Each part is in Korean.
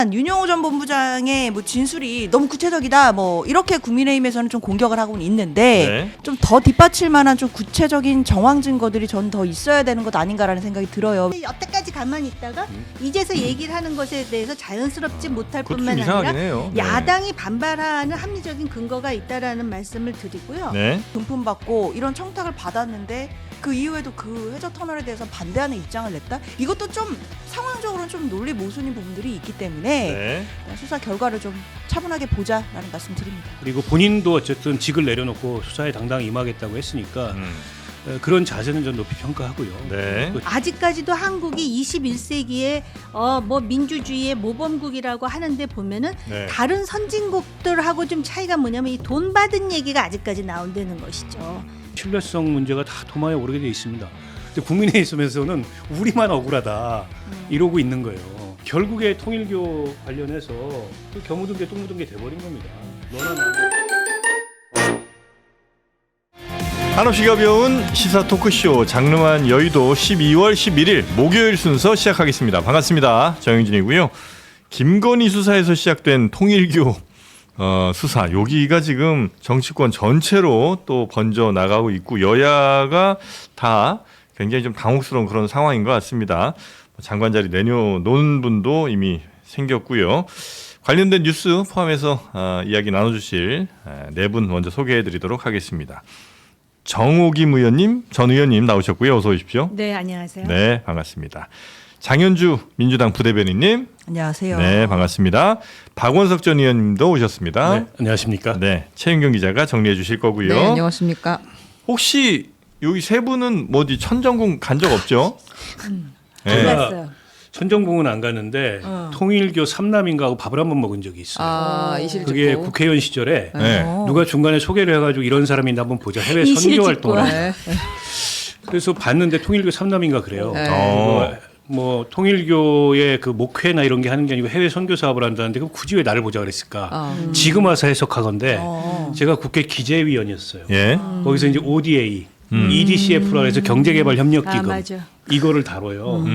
윤영호 전 본부장의 뭐 진술이 너무 구체적이다 뭐 이렇게 국민의힘에서는 좀 공격을 하고는 있는데 좀 더 뒷받칠 만한 좀 구체적인 정황 증거들이 전 더 있어야 되는 것 아닌가라는 생각이 들어요. 여태까지 가만히 있다가 이제서 얘기를 하는 것에 대해서 자연스럽지 못할 그것도 뿐만 좀 이상하긴 아니라 해요. 야당이 반발하는 합리적인 근거가 있다라는 말씀을 드리고요. 네. 금품받고 이런 청탁을 받았는데 그 이후에도 그 해저 터널에 대해서 반대하는 입장을 냈다? 이것도 좀 상황적으로는 좀 논리 모순인 부분들이 있기 때문에 네. 수사 결과를 좀 차분하게 보자라는 말씀 드립니다. 그리고 본인도 어쨌든 직을 내려놓고 수사에 당당히 임하겠다고 했으니까 그런 자세는 좀 높이 평가하고요. 네. 아직까지도 한국이 21세기에 뭐 민주주의의 모범국이라고 하는데 보면은 네. 다른 선진국들하고 좀 차이가 뭐냐면 이 돈 받은 얘기가 아직까지 나온다는 것이죠. 신뢰성 문제가 다 도마에 오르게 돼 있습니다. 근데 국민의힘에서는 우리만 억울하다 이러고 있는 거예요. 결국에 통일교 관련해서 그 겨 묻은 게 똥 묻은 게 돼버린 겁니다. 너나 나나. 한없이 가벼운 시사 토크쇼 장르만 여의도 12월 11일 목요일 순서 시작하겠습니다. 반갑습니다. 정영진이고요. 김건희 수사에서 시작된 통일교 수사 여기가 지금 정치권 전체로 또 번져 나가고 있고 여야가 다 굉장히 좀 당혹스러운 그런 상황인 것 같습니다. 장관 자리 내려놓은 분도 이미 생겼고요. 관련된 뉴스 포함해서 이야기 나눠주실 네 분 먼저 소개해드리도록 하겠습니다. 정호김 의원님, 전 의원님 나오셨고요. 어서 오십시오. 네, 안녕하세요. 네, 반갑습니다. 장현주 민주당 부대변인님. 안녕하세요. 네, 반갑습니다. 박원석 전 의원님도 오셨습니다. 네, 안녕하십니까? 네, 최윤경 기자가 정리해 주실 거고요. 네, 안녕하십니까. 혹시 여기 세 분은 뭐 어디 천정궁 간 적 없죠? 안 갔어요. 천정궁은 안 갔는데 통일교 삼남인가하고 밥을 한번 먹은 적이 있어요. 아, 이실직고. 그게 국회의원 시절에 네. 누가 중간에 소개를 해가지고 이런 사람이 있나 한번 보자 해외 이실직고. 선교 활동을 하고 네. 그래서 봤는데 통일교 삼남인가 그래요. 네. 뭐 통일교의 그 목회나 이런 게 하는 게 아니고 해외 선교 사업을 한다는데 그럼 굳이 왜 나를 보자 그랬을까? 지금 와서 해석하건데 제가 국회 기재위원이었어요. 예. 거기서 이제 ODA, EDCF라 해서 경제개발협력기금 맞아. 이거를 다뤄요.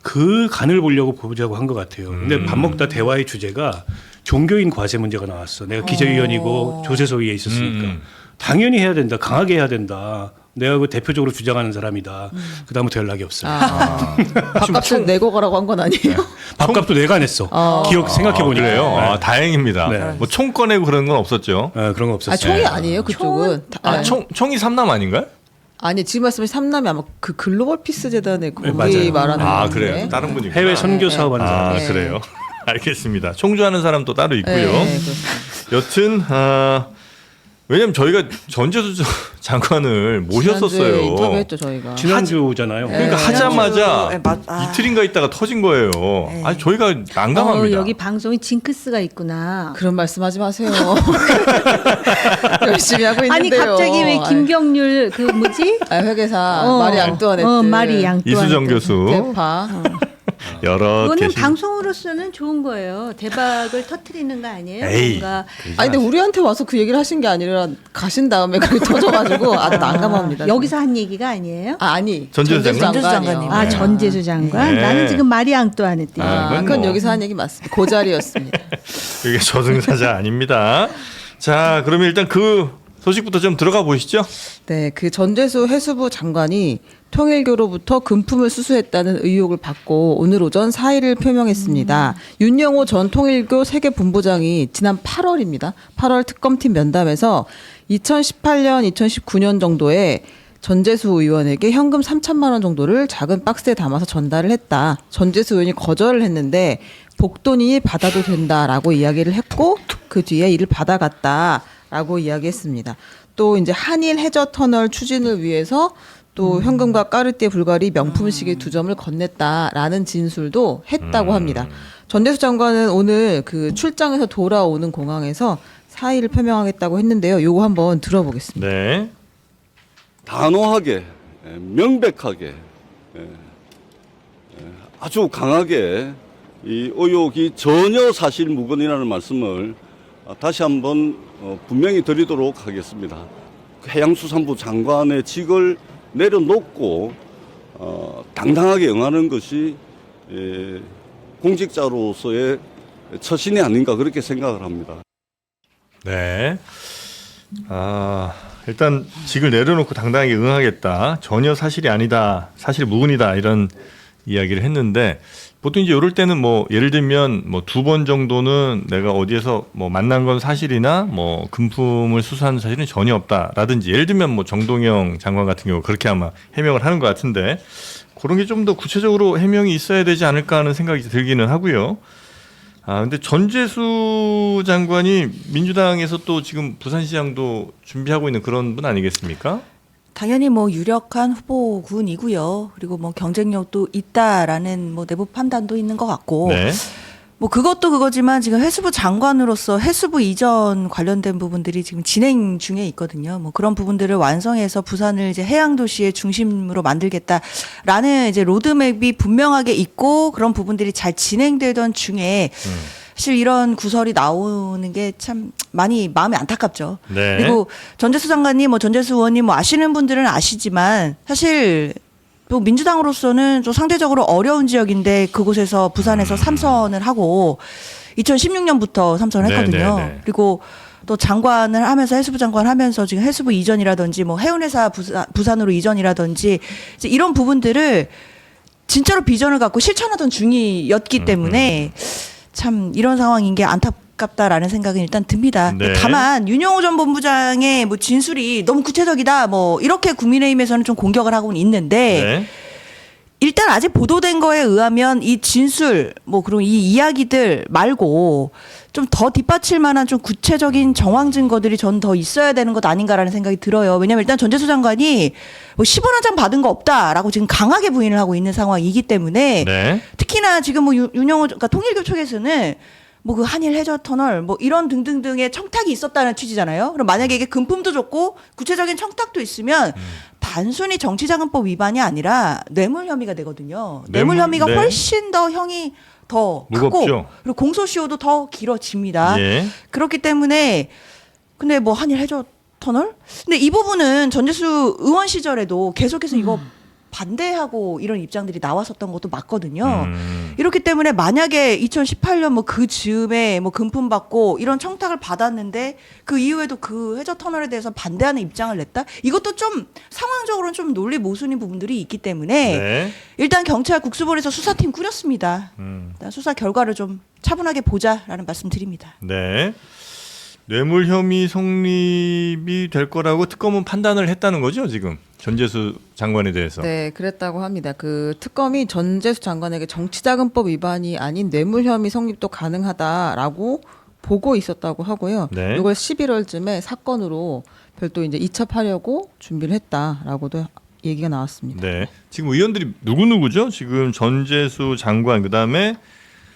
그 간을 보려고 보자고 한 것 같아요. 근데 밥 먹다 대화의 주제가 종교인 과세 문제가 나왔어. 내가 기재위원이고 조세소위에 있었으니까 당연히 해야 된다. 강하게 해야 된다. 내가 그 대표적으로 주장하는 사람이다. 그다음부터 연락이 없어요. 밥값을 내고 가라고 한 건 아니에요? 밥값도 내가 냈어. 기억 생각해 보니까. 그래요? 네. 아, 다행입니다. 네. 뭐 총 꺼내고 그런 건 없었죠. 그런 거 없었어요. 아, 총이 아니에요, 그쪽은. 아, 총이 삼남 아닌가요? 아니, 지금 말씀하신 삼남이 아마 그 글로벌 피스 재단의 거기 맞아요. 말하는 아, 건데. 그래요. 다른 분이 해외 선교 사업하는 사람. 아, 네. 그래요. 알겠습니다. 총주하는 사람 또 따로 있고요. 네, 그렇습니다. 여튼 왜냐면 저희가 전재수 장관을 모셨었어요. 지난주에 인터뷰했죠, 저희가. 지난주잖아요. 그러니까 네. 하자마자 아. 이틀인가 있다가 터진 거예요. 아니 저희가 난감합니다. 여기 방송이 징크스가 있구나. 그런 말씀하지 마세요. 열심히 하고 아니 있는데요. 갑자기 왜 김경률 그 뭐지? 회계사 마리 앙뚜아네트. 마리 앙뚜아네트. 이수정 교수 대파. 여러 이거는 계신 방송으로서는 좋은 거예요. 대박을 터트리는 거 아니에요? 에이. 뭔가 아니 근데 우리한테 와서 그 얘기를 하신 게 아니라 가신 다음에 그게 터져가지고 아주 난감합니다. 여기서 한 얘기가 아니에요? 아니 전재수 장관? 장관이요. 아 전재수 장관? 네. 나는 지금 마리 앙뚜아네트. 그건 그건 뭐. 여기서 한 얘기 맞습니다. 그 자리였습니다. 이게 저승사자 아닙니다. 자, 그러면 일단 그 소식부터 좀 들어가 보시죠. 네, 그 전재수 해수부 장관이 통일교로부터 금품을 수수했다는 의혹을 받고 오늘 오전 사의를 표명했습니다. 윤영호 전 통일교 세계본부장이 지난 8월입니다. 8월 특검팀 면담에서 2018년, 2019년 정도에 전재수 의원에게 현금 3천만 원 정도를 작은 박스에 담아서 전달을 했다. 전재수 의원이 거절을 했는데 복돈이 받아도 된다라고 이야기를 했고 그 뒤에 이를 받아갔다라고 이야기했습니다. 또 이제 한일 해저 터널 추진을 위해서 또 현금과 까르띠에 불가리 명품시계 2점을 건넸다라는 진술도 했다고 합니다. 전재수 장관은 오늘 그 출장에서 돌아오는 공항에서 사의를 표명하겠다고 했는데요. 요거 한번 들어보겠습니다. 네. 단호하게 명백하게 아주 강하게 이 의혹이 전혀 사실 무근이라는 말씀을 다시 한번 분명히 드리도록 하겠습니다. 해양수산부 장관의 직을 내려놓고 당당하게 응하는 것이 공직자로서의 처신이 아닌가 그렇게 생각을 합니다. 네. 일단 직을 내려놓고 당당하게 응하겠다. 전혀 사실이 아니다. 사실 무근이다. 이런 이야기를 했는데 보통 이제 이럴 때는 뭐 예를 들면 뭐 2번 정도는 내가 어디에서 뭐 만난 건 사실이나 뭐 금품을 수수한 사실은 전혀 없다라든지 예를 들면 뭐 정동영 장관 같은 경우 그렇게 아마 해명을 하는 것 같은데 그런 게 좀 더 구체적으로 해명이 있어야 되지 않을까 하는 생각이 들기는 하고요. 근데 전재수 장관이 민주당에서 또 지금 부산시장도 준비하고 있는 그런 분 아니겠습니까? 당연히 뭐 유력한 후보군이고요. 그리고 뭐 경쟁력도 있다라는 뭐 내부 판단도 있는 것 같고. 네. 뭐 그것도 그거지만 지금 해수부 장관으로서 해수부 이전 관련된 부분들이 지금 진행 중에 있거든요. 뭐 그런 부분들을 완성해서 부산을 이제 해양 도시의 중심으로 만들겠다라는 이제 로드맵이 분명하게 있고 그런 부분들이 잘 진행되던 중에 사실 이런 구설이 나오는 게 참 많이 마음이 안타깝죠. 네. 그리고 전재수 장관님, 뭐 전재수 의원님 뭐 아시는 분들은 아시지만 사실 또 민주당으로서는 좀 상대적으로 어려운 지역인데 그곳에서 부산에서 3선을 하고 2016년부터 3선을 했거든요. 네네네. 그리고 또 장관을 하면서 해수부 장관 하면서 지금 해수부 이전이라든지 뭐 해운회사 부산으로 이전이라든지 이제 이런 부분들을 진짜로 비전을 갖고 실천하던 중이었기 때문에 참 이런 상황인 게 안타깝다라는 생각은 일단 듭니다. 네. 다만 윤영호 전 본부장의 뭐 진술이 너무 구체적이다 뭐 이렇게 국민의힘에서는 좀 공격을 하고는 있는데 네. 일단 아직 보도된 거에 의하면 이 진술 뭐 그런 이 이야기들 말고 좀 더 뒷받칠 만한 좀 구체적인 정황 증거들이 전 더 있어야 되는 것 아닌가라는 생각이 들어요. 왜냐하면 일단 전재수 장관이 뭐 10원 한 장 받은 거 없다라고 지금 강하게 부인을 하고 있는 상황이기 때문에 네. 특히나 지금 뭐 윤영호 그러니까 통일교 쪽에서는 뭐 그 한일 해저 터널 뭐 이런 등등등의 청탁이 있었다는 취지잖아요. 그럼 만약에 이게 금품도 줬고 구체적인 청탁도 있으면 단순히 정치자금법 위반이 아니라 뇌물 혐의가 되거든요. 뇌물 혐의가 네. 훨씬 더 형이 더 크고 무겁죠. 그리고 공소시효도 더 길어집니다. 예. 그렇기 때문에 근데 뭐 한일 해저 터널? 근데 이 부분은 전재수 의원 시절에도 계속해서 이거 반대하고 이런 입장들이 나왔었던 것도 맞거든요. 이렇기 때문에 만약에 2018년 뭐 그 즈음에 뭐 금품 받고 이런 청탁을 받았는데 그 이후에도 그 해저 터널에 대해서 반대하는 입장을 냈다? 이것도 좀 상황적으로는 좀 논리 모순인 부분들이 있기 때문에 네. 일단 경찰 국수본에서 수사팀 꾸렸습니다. 일단 수사 결과를 좀 차분하게 보자라는 말씀드립니다. 네. 뇌물 혐의 성립이 될 거라고 특검은 판단을 했다는 거죠, 지금 전재수 장관에 대해서. 네, 그랬다고 합니다. 그 특검이 전재수 장관에게 정치자금법 위반이 아닌 뇌물 혐의 성립도 가능하다라고 보고 있었다고 하고요. 네. 이걸 11월쯤에 사건으로 별도 이제 이첩하려고 준비를 했다라고도 얘기가 나왔습니다. 네. 지금 의원들이 누구죠? 지금 전재수 장관 그다음에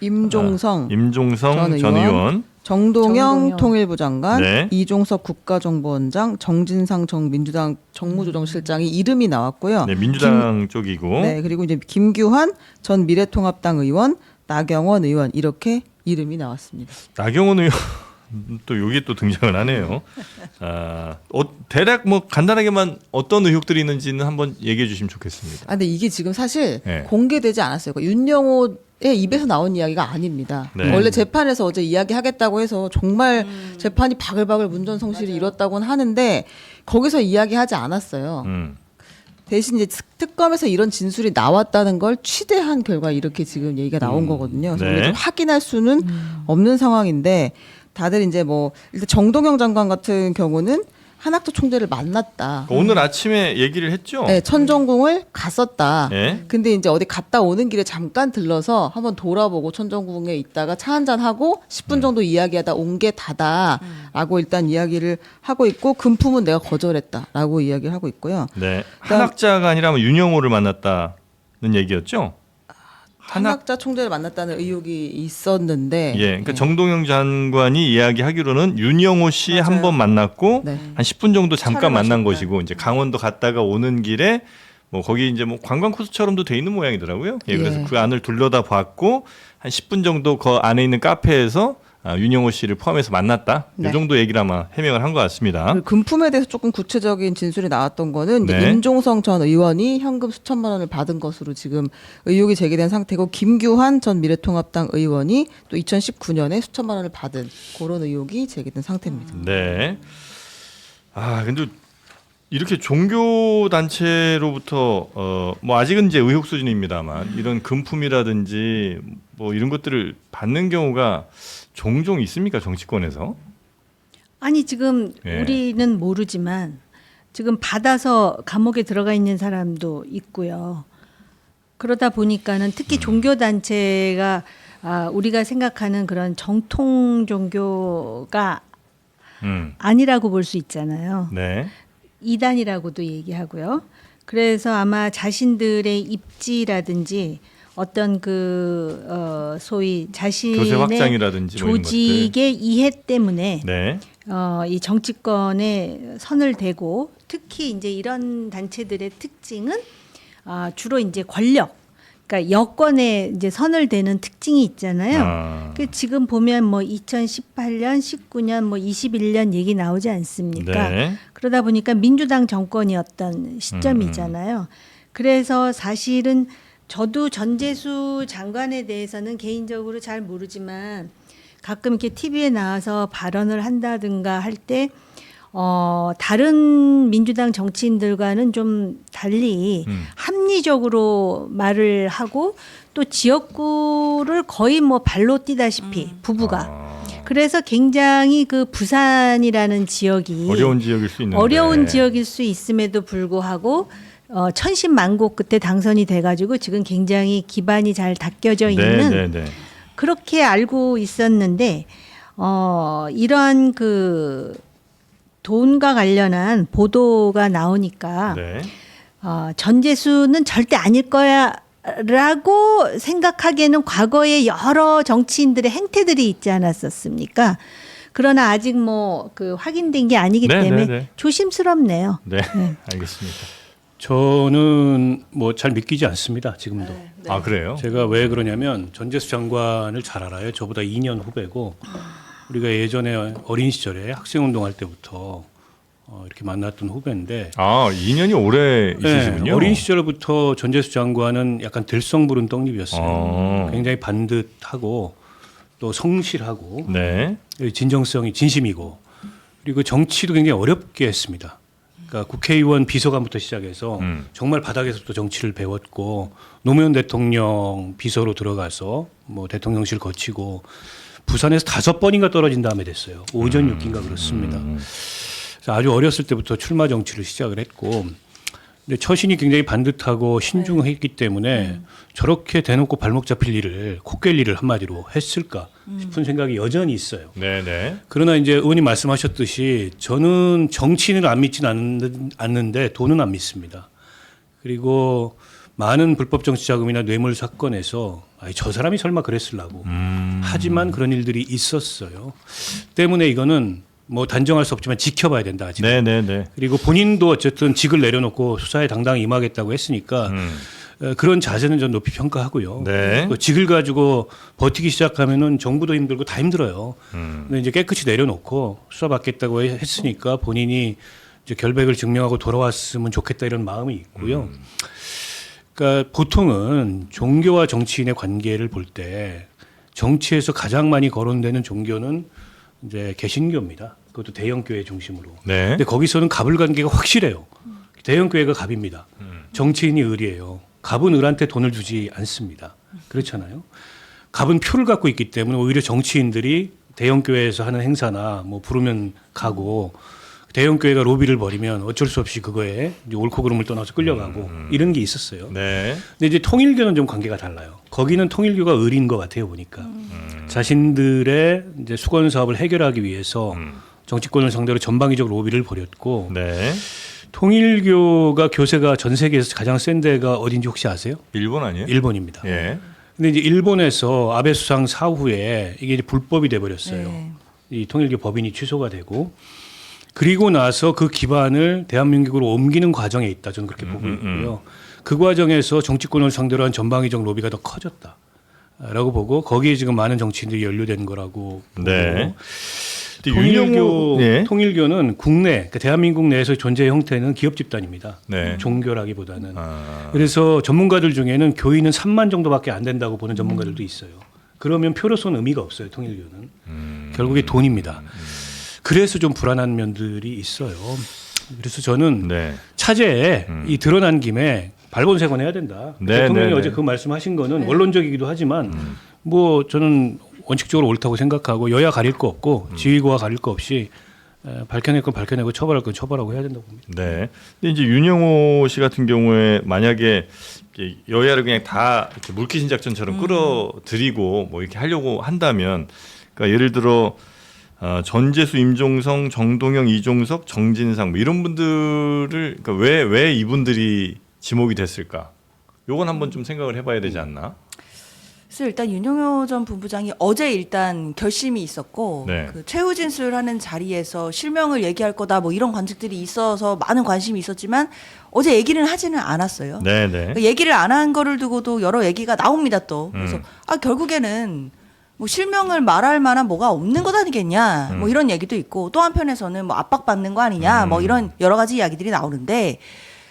임종성 임종성 전 전 의원. 정동영 통일부 장관, 네. 이종석 국가정보원장, 정진상 민주당 정무조정실장이 이름이 나왔고요. 네, 민주당 쪽이고. 네, 그리고 이제 김규환 전 미래통합당 의원, 나경원 의원 이렇게 이름이 나왔습니다. 나경원 의원 또 여기 또 등장을 하네요. 대략 뭐 간단하게만 어떤 의혹들이 있는지는 한번 얘기해 주시면 좋겠습니다. 근데 이게 지금 사실 네. 공개되지 않았어요. 그러니까 윤영호의 입에서 나온 이야기가 아닙니다. 네. 원래 재판에서 어제 이야기하겠다고 해서 정말 재판이 바글바글 문전성시를 이뤘다고는 하는데 거기서 이야기하지 않았어요. 대신 이제 특검에서 이런 진술이 나왔다는 걸 취재한 결과 이렇게 지금 얘기가 나온 거거든요. 그래서 네. 우리가 좀 확인할 수는 없는 상황인데 다들 이제 뭐 일단 정동영 장관 같은 경우는 한학도 총재를 만났다. 오늘 아침에 얘기를 했죠. 네, 천정궁을 갔었다. 네. 근데 이제 어디 갔다 오는 길에 잠깐 들러서 한번 돌아보고 천정궁에 있다가 차 한잔 하고 10분 정도 이야기하다 온 게 다다라고 일단 이야기를 하고 있고 금품은 내가 거절했다라고 이야기를 하고 있고요. 네. 한학자가 아니라면 윤영호를 만났다는 얘기였죠. 한학자 총재를 만났다는 의혹이 있었는데 예, 그러니까 정동영 장관이 이야기하기로는 윤영호 씨 한 번 만났고 네. 한 10분 정도 잠깐 차를 만난 마셨다. 것이고 이제 강원도 갔다가 오는 길에 뭐 거기 이제 뭐 관광 코스처럼도 돼 있는 모양이더라고요. 예, 그래서 예. 그 안을 둘러다 봤고 한 10분 정도 그 안에 있는 카페에서 윤영호 씨를 포함해서 만났다. 네. 이 정도 얘기를 아마 해명을 한 것 같습니다. 그 금품에 대해서 조금 구체적인 진술이 나왔던 거는 이제 네. 임종성 전 의원이 현금 수천만 원을 받은 것으로 지금 의혹이 제기된 상태고 김규환 전 미래통합당 의원이 또 2019년에 수천만 원을 받은 그런 의혹이 제기된 상태입니다. 네. 근데 이렇게 종교 단체로부터 뭐 아직은 이제 의혹 수준입니다만 이런 금품이라든지 뭐 이런 것들을 받는 경우가 종종 있습니까, 정치권에서? 아니 지금 예. 우리는 모르지만 지금 받아서 감옥에 들어가 있는 사람도 있고요. 그러다 보니까는 특히 종교 단체가 우리가 생각하는 그런 정통 종교가 아니라고 볼 수 있잖아요. 네. 이단이라고도 얘기하고요. 그래서 아마 자신들의 입지라든지 어떤 소위 교세 자신의 확장이라든지 뭐 이런 조직의 이해 때문에 네. 이 정치권에 선을 대고 특히 이제 이런 단체들의 특징은 주로 이제 권력, 그러니까 여권에 이제 선을 대는 특징이 있잖아요. 그 지금 보면 뭐 2018년, 19년, 뭐 21년 얘기 나오지 않습니까? 네. 그러다 보니까 민주당 정권이었던 시점이잖아요. 그래서 사실은 저도 전재수 장관에 대해서는 개인적으로 잘 모르지만 가끔 이렇게 TV에 나와서 발언을 한다든가 할 때 다른 민주당 정치인들과는 좀 달리 합리적으로 말을 하고 또 지역구를 거의 뭐 발로 뛰다시피 부부가 그래서 굉장히 그 부산이라는 지역이 어려운 지역일 수 있는데. 어려운 지역일 수 있음에도 불구하고 천신만고 끝에 당선이 돼가지고 지금 굉장히 기반이 잘 닦여져 있는 네, 네, 네. 그렇게 알고 있었는데 이러한 그 돈과 관련한 보도가 나오니까 네. 전재수는 절대 아닐 거야라고 생각하기에는 과거에 여러 정치인들의 행태들이 있지 않았었습니까? 그러나 아직 뭐 그 확인된 게 아니기 네, 때문에 네, 네. 조심스럽네요. 네. 알겠습니다. 저는 뭐 잘 믿기지 않습니다. 지금도. 아, 그래요? 제가 왜 그러냐면 전재수 장관을 잘 알아요. 저보다 2년 후배고 우리가 예전에 어린 시절에 학생운동할 때부터 이렇게 만났던 후배인데 2년이 오래 있으시군요. 네, 어린 시절부터 전재수 장관은 약간 들성 부른 떡잎이었어요. 굉장히 반듯하고 또 성실하고 네. 진정성이 진심이고 그리고 정치도 굉장히 어렵게 했습니다. 그러니까 국회의원 비서관부터 시작해서 정말 바닥에서부터 정치를 배웠고 노무현 대통령 비서로 들어가서 뭐 대통령실 거치고 부산에서 5번인가 떨어진 다음에 됐어요. 오전 6기인가 그렇습니다. 그래서 아주 어렸을 때부터 출마 정치를 시작을 했고 근데 처신이 굉장히 반듯하고 신중했기 때문에 저렇게 대놓고 발목 잡힐 일을 콧깰 일을 한마디로 했을까 싶은 생각이 여전히 있어요. 네네. 그러나 이제 의원님 말씀하셨듯이 저는 정치인을 안 믿지는 않는데 돈은 안 믿습니다. 그리고 많은 불법 정치 자금이나 뇌물 사건에서 저 사람이 설마 그랬을라고 하지만 그런 일들이 있었어요. 때문에 이거는 뭐 단정할 수 없지만 지켜봐야 된다. 아직. 네네네. 그리고 본인도 어쨌든 직을 내려놓고 수사에 당당히 임하겠다고 했으니까 그런 자세는 전 높이 평가하고요. 네. 또 직을 가지고 버티기 시작하면은 정부도 힘들고 다 힘들어요. 근데 이제 깨끗이 내려놓고 수사받겠다고 했으니까 본인이 이제 결백을 증명하고 돌아왔으면 좋겠다 이런 마음이 있고요. 그러니까 보통은 종교와 정치인의 관계를 볼 때 정치에서 가장 많이 거론되는 종교는 이제 개신교입니다. 그것도 대형교회 중심으로. 네. 근데 거기서는 갑을 관계가 확실해요. 대형교회가 갑입니다. 정치인이 을이에요. 갑은 을한테 돈을 주지 않습니다. 그렇잖아요. 갑은 표를 갖고 있기 때문에 오히려 정치인들이 대형교회에서 하는 행사나 뭐 부르면 가고 대형교회가 로비를 벌이면 어쩔 수 없이 그거에 이제 옳고 그름을 떠나서 끌려가고 이런 게 있었어요. 네. 근데 이제 통일교는 좀 관계가 달라요. 거기는 통일교가 을인 것 같아요 보니까 자신들의 이제 수건 사업을 해결하기 위해서 정치권을 상대로 전방위적 로비를 벌였고 네. 통일교가 교세가 전 세계에서 가장 센 데가 어딘지 혹시 아세요? 일본 아니에요? 일본입니다. 예. 근데 이제 일본에서 아베 수상 사후에 이게 이제 불법이 돼 버렸어요. 네. 이 통일교 법인이 취소가 되고 그리고 나서 그 기반을 대한민국으로 옮기는 과정에 있다. 저는 그렇게 보고 있고요. 그 과정에서 정치권을 상대로 한 전방위적 로비가 더 커졌다. 라고 보고 거기에 지금 많은 정치인들이 연루된 거라고 네. 보고 통일교는 국내 그러니까 대한민국 내에서 존재의 형태는 기업 집단입니다. 네. 종교라기보다는. 그래서 전문가들 중에는 교인은 3만 정도밖에 안 된다고 보는 전문가들도 있어요. 그러면 표로서는 의미가 없어요. 통일교는. 결국에 돈입니다. 그래서 좀 불안한 면들이 있어요. 그래서 저는 네. 차제에 이 드러난 김에 발본색원 해야 된다. 네, 대통령이 네, 어제 네. 그 말씀하신 거는 원론적이기도 하지만 뭐 저는 원칙적으로 옳다고 생각하고 여야 가릴 거 없고 지휘구와 가릴 거 없이 밝혀낼 건 밝혀내고 처벌할 건 처벌하고 해야 된다고 봅니다. 네. 근데 이제 윤영호 씨 같은 경우에 만약에 이렇게 여야를 그냥 다 이렇게 물귀신 작전처럼 끌어들이고 뭐 이렇게 하려고 한다면, 그러니까 예를 들어 전재수, 임종성, 정동영, 이종석, 정진상 뭐 이런 분들을 그러니까 왜 이분들이 지목이 됐을까? 요건 한번 좀 생각을 해봐야 되지 않나? 그래서 일단 윤영호 전 본부장이 어제 일단 결심이 있었고 네. 그 최후 진술하는 자리에서 실명을 얘기할 거다 뭐 이런 관측들이 있어서 많은 관심이 있었지만 어제 얘기는 하지는 않았어요. 네네. 그 얘기를 안 한 거를 두고도 여러 얘기가 나옵니다 또. 그래서 결국에는 뭐 실명을 말할 만한 뭐가 없는 것 아니겠냐 뭐 이런 얘기도 있고 또 한편에서는 뭐 압박받는 거 아니냐 뭐 이런 여러 가지 이야기들이 나오는데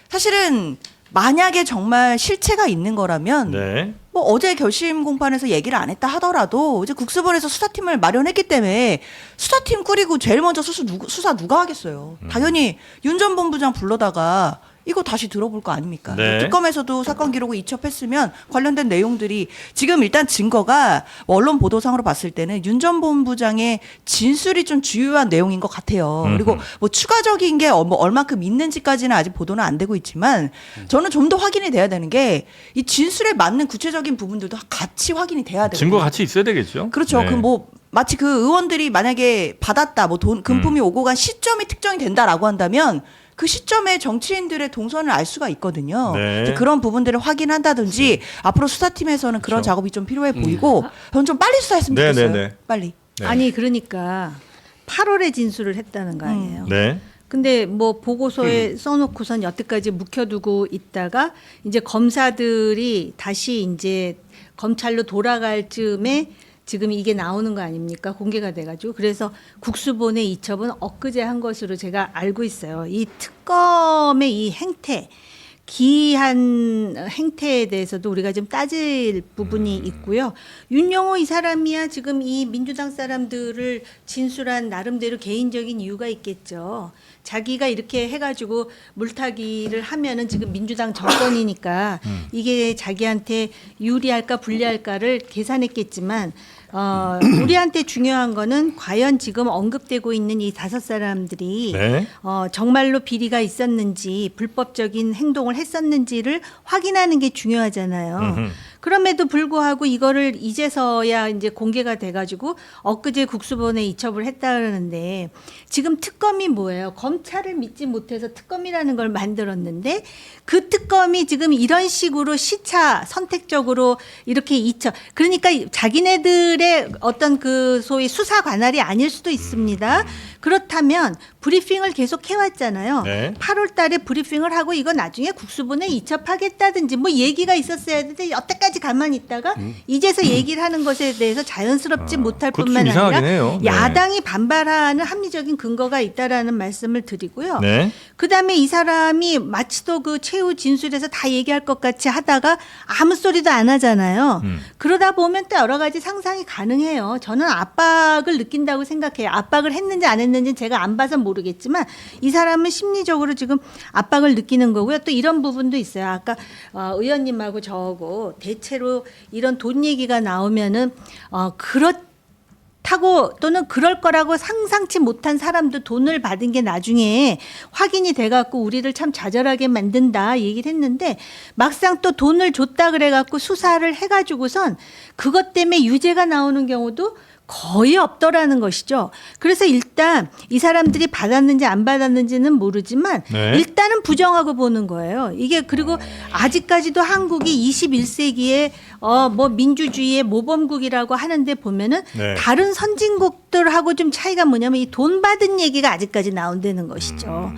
사실은 만약에 정말 실체가 있는 거라면 네. 뭐 어제 결심 공판에서 얘기를 안 했다 하더라도 이제 국수본에서 수사팀을 마련했기 때문에 수사팀 꾸리고 제일 먼저 수사 누가 하겠어요. 당연히 윤 전 본부장 불러다가 이거 다시 들어볼 거 아닙니까? 네. 특검에서도 사건 기록을 이첩했으면 관련된 내용들이 지금 일단 증거가 언론 보도상으로 봤을 때는 윤 전 본부장의 진술이 좀 주요한 내용인 것 같아요. 그리고 뭐 추가적인 게 뭐 얼마큼 있는지까지는 아직 보도는 안 되고 있지만 저는 좀 더 확인이 돼야 되는 게 이 진술에 맞는 구체적인 부분들도 같이 확인이 돼야 돼요. 증거 같이 있어야 되겠죠. 그렇죠. 네. 그 뭐 마치 그 의원들이 만약에 받았다, 뭐 돈 금품이 오고 간 시점이 특정이 된다라고 한다면 그 시점에 정치인들의 동선을 알 수가 있거든요. 네. 이제 그런 부분들을 확인한다든지 앞으로 수사팀에서는 그런 그렇죠. 작업이 좀 필요해 보이고 저는 좀 빨리 수사했으면 네, 좋겠어요. 네, 네. 빨리. 네. 아니 그러니까 8월에 진술을 했다는 거 아니에요. 네. 근데 뭐 보고서에 써놓고선 여태까지 묵혀두고 있다가 이제 검사들이 다시 이제 검찰로 돌아갈 즈음에 지금 이게 나오는 거 아닙니까? 공개가 돼가지고. 그래서 국수본의 이첩은 엊그제 한 것으로 제가 알고 있어요. 이 특검의 이 행태, 기한 행태에 대해서도 우리가 좀 따질 부분이 있고요. 윤영호 이 사람이야 지금 이 민주당 사람들을 진술한 나름대로 개인적인 이유가 있겠죠. 자기가 이렇게 해가지고 물타기를 하면은 지금 민주당 정권이니까 이게 자기한테 유리할까 불리할까를 계산했겠지만 우리한테 중요한 거는 과연 지금 언급되고 있는 이 5사람들이 네. 정말로 비리가 있었는지 불법적인 행동을 했었는지를 확인하는 게 중요하잖아요. 그럼에도 불구하고 이거를 이제서야 이제 공개가 돼가지고 엊그제 국수본에 이첩을 했다 그러는데 지금 특검이 뭐예요? 검찰을 믿지 못해서 특검이라는 걸 만들었는데 그 특검이 지금 이런 식으로 시차 선택적으로 이렇게 이첩 그러니까 자기네들의 어떤 그 소위 수사 관할이 아닐 수도 있습니다. 그렇다면 브리핑을 계속 해왔잖아요. 네. 8월 달에 브리핑을 하고 이거 나중에 국수본에 이첩하겠다든지 뭐 얘기가 있었어야 되는데 여태까지 가만히 있다가 이제서 얘기를 하는 것에 대해서 자연스럽지 못할 그것도 뿐만 좀 이상하긴 아니라 해요. 네. 야당이 반발하는 합리적인 근거가 있다라는 말씀을 드리고요. 네. 그다음에 이 사람이 마치도 그 최후 진술에서 다 얘기할 것 같이 하다가 아무 소리도 안 하잖아요. 그러다 보면 또 여러 가지 상상이 가능해요. 저는 압박을 느낀다고 생각해요. 압박을 했는지 안 했는지 제가 안 봐서 모르겠지만 이 사람은 심리적으로 지금 압박을 느끼는 거고요. 또 이런 부분도 있어요. 아까 의원님하고 저하고 대체로 이런 돈 얘기가 나오면은 그렇다고 또는 그럴 거라고 상상치 못한 사람도 돈을 받은 게 나중에 확인이 돼갖고 우리를 참 좌절하게 만든다 얘기를 했는데 막상 또 돈을 줬다 그래갖고 수사를 해가지고선 그것 때문에 유죄가 나오는 경우도 거의 없더라는 것이죠. 그래서 일단 이 사람들이 받았는지 안 받았는지는 모르지만 네. 일단은 부정하고 보는 거예요. 이게 그리고 아직까지도 한국이 21세기에 뭐 민주주의의 모범국이라고 하는데 보면은 네. 다른 선진국들하고 좀 차이가 뭐냐면 이 돈 받은 얘기가 아직까지 나온다는 것이죠.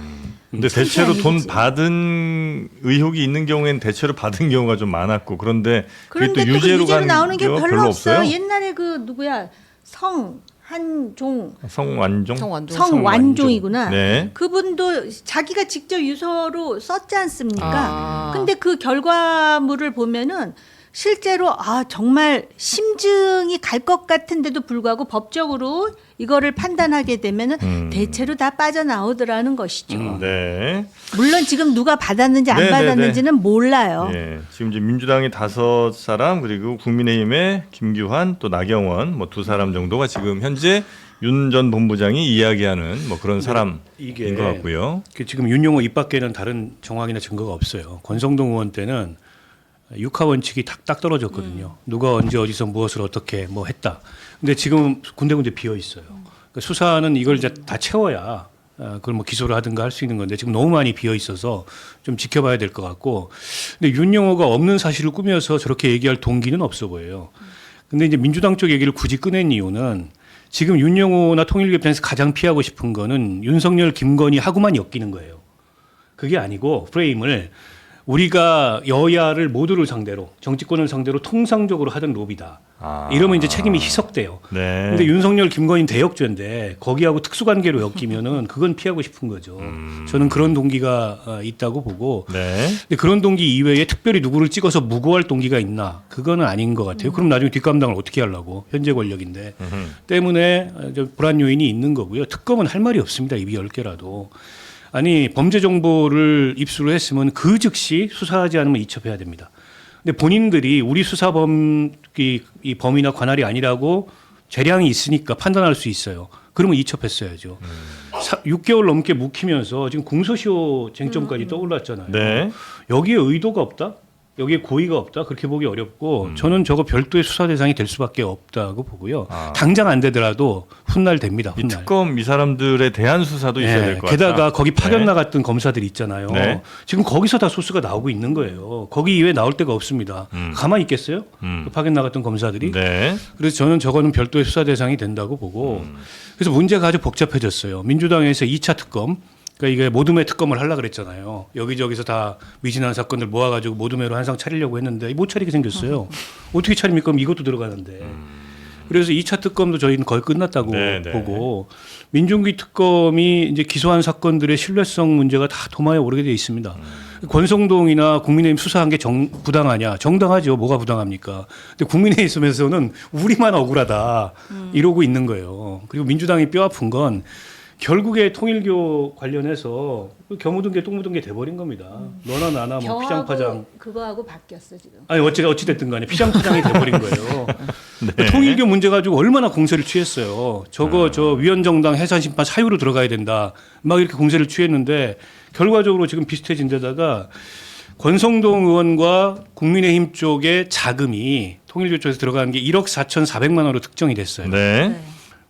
근데 대체로 돈 받은 의혹이 있는 경우에는 대체로 받은 경우가 좀 많았고 그런데 그게 그런데 또 또 유죄로 가는 나오는 게 경우가 별로 없어요. 없어요? 옛날에 그 누구야 성한종 성완종. 성완종이구나. 네. 그분도 자기가 직접 유서로 썼지 않습니까? 아. 근데 그 결과물을 보면은 실제로 정말 심증이 갈 것 같은데도 불구하고 법적으로 이거를 판단하게 되면은 대체로 다 빠져나오더라는 것이죠. 네. 물론 지금 누가 받았는지 안 네, 네, 받았는지는 몰라요. 예, 지금 이제 민주당이 5사람 그리고 국민의힘의 김규환 또 나경원 뭐 2사람 정도가 지금 현재 윤 전 본부장이 이야기하는 뭐 그런 사람인 이게 것 같고요. 지금 윤용호 입 밖에는 다른 정황이나 증거가 없어요. 권성동 의원 때는 육하 원칙이 딱 떨어졌거든요. 누가 언제 어디서 무엇을 어떻게 뭐 했다. 근데 지금 군데군데 비어 있어요. 그러니까 수사는 이걸 이제 다 채워야 그걸 뭐 기소를 하든가 할 수 있는 건데 지금 너무 많이 비어 있어서 좀 지켜봐야 될 것 같고. 근데 윤용호가 없는 사실을 꾸며서 저렇게 얘기할 동기는 없어 보여요. 근데 이제 민주당 쪽 얘기를 굳이 꺼낸 이유는 지금 윤용호나 통일교 입장에서 가장 피하고 싶은 거는 윤석열, 김건희 하고만 엮이는 거예요. 그게 아니고 프레임을 우리가 여야를 모두를 상대로 정치권을 상대로 통상적으로 하던 로비다. 이러면 이제 책임이 희석돼요. 네. 근데 윤석열, 김건희 대역죄인데 거기하고 특수관계로 엮이면은 그건 피하고 싶은 거죠. 저는 그런 동기가 있다고 보고. 네. 근데 그런 동기 이외에 특별히 누구를 찍어서 무고할 동기가 있나? 그거는 아닌 것 같아요. 그럼 나중에 뒷감당을 어떻게 하려고? 현재 권력인데. 때문에 불안 요인이 있는 거고요. 특검은 할 말이 없습니다. 입이 10개라도. 아니 범죄 정보를 입수를 했으면 그 즉시 수사하지 않으면 이첩해야 됩니다. 근데 본인들이 우리 수사범 이 범위나 관할이 아니라고 재량이 있으니까 판단할 수 있어요. 그러면 이첩했어야죠. 6개월 넘게 묵히면서 지금 공소시효 쟁점까지 떠올랐잖아요. 네. 여기에 의도가 없다? 여기에 고의가 없다? 그렇게 보기 어렵고 저는 저거 별도의 수사 대상이 될 수밖에 없다고 보고요. 당장 안 되더라도 훗날 됩니다. 이 훗날. 특검 이 사람들에 대한 수사도 있어야 될 것 같다. 게다가 거기 파견 네. 나갔던 검사들이 있잖아요. 네. 지금 거기서 다 소스가 나오고 있는 거예요. 거기 이외에 나올 데가 없습니다. 가만히 있겠어요? 그 파견 나갔던 검사들이. 네. 그래서 저는 저거는 별도의 수사 대상이 된다고 보고 그래서 문제가 아주 복잡해졌어요. 민주당에서 2차 특검 그러니까 이게 모둠의 특검을 하려고 그랬잖아요. 여기저기서 다 미진한 사건들 모아가지고 모둠회로 한상 차리려고 했는데 못 차리게 생겼어요. 어떻게 차립니까? 그럼 이것도 들어가는데. 그래서 2차 특검도 저희는 거의 끝났다고 보고 민중기 특검이 이제 기소한 사건들의 신뢰성 문제가 다 도마에 오르게 돼 있습니다. 권성동이나 국민의힘 수사한 게 부당하냐? 정당하죠. 뭐가 부당합니까? 근데 국민의힘 있으면서는 우리만 억울하다 이러고 있는 거예요. 그리고 민주당이 뼈 아픈 건 결국에 통일교 관련해서 겨 묻은 게 똥 묻은 게 돼버린 겁니다. 너나 나나 뭐 피장파장. 그거하고 바뀌었어 지금. 아니 어찌 됐든 간에 피장파장이 돼버린 거예요. 통일교 문제 가지고 얼마나 공세를 취했어요. 저거 저 위헌정당 해산심판 사유로 들어가야 된다. 막 이렇게 공세를 취했는데 결과적으로 지금 비슷해진 데다가 권성동 의원과 국민의힘 쪽의 자금이 통일교 쪽에서 들어가는 게 1억 4,400만 원으로 특정이 됐어요. 네.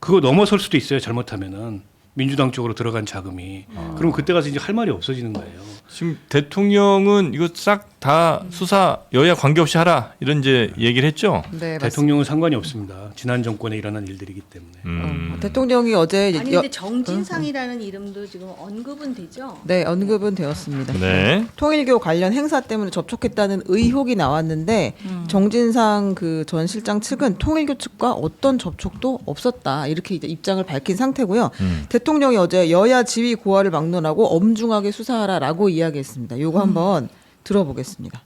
그거 넘어설 수도 있어요. 잘못하면은. 민주당 쪽으로 들어간 자금이. 그럼 그때 가서 이제 할 말이 없어지는 거예요. 지금 대통령은 이거 싹 다 수사 여야 관계없이 하라 이런 이제 얘기를 했죠. 네, 대통령은 상관이 없습니다. 지난 정권에 일어난 일들이기 때문에. 대통령이 어제 아니 근데 정진상이라는 이름도 지금 언급은 되죠? 네, 언급은 되었습니다. 네. 통일교 관련 행사 때문에 접촉했다는 의혹이 나왔는데 정진상 그 전 실장 측은 통일교 측과 어떤 접촉도 없었다 이렇게 이제 입장을 밝힌 상태고요. 대통령이 어제 여야 지위 고하를 막론하고 엄중하게 수사하라라고 이야기했습니다. 요거 한번 들어보겠습니다.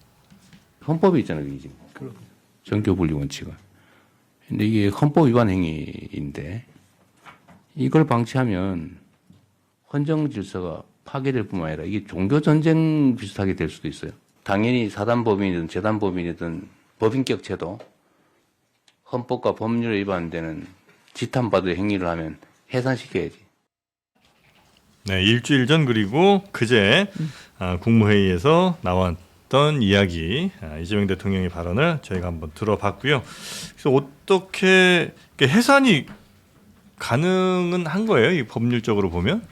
헌법이 있잖아요, 이게. 정교 분리 원칙은. 근데 이게 헌법 위반 행위인데 이걸 방치하면 헌정 질서가 파괴될 뿐만 아니라 이게 종교 전쟁 비슷하게 될 수도 있어요. 당연히 사단법인이든 재단법인이든 법인격 제도 헌법과 법률에 위반되는 지탄받을 행위를 하면 해산시켜야지. 네, 일주일 전 그리고 그제 국무회의에서 나왔던 이야기 이재명 대통령의 발언을 저희가 한번 들어봤고요. 그래서 어떻게 해산이 가능은 한 거예요? 이 법률적으로 보면?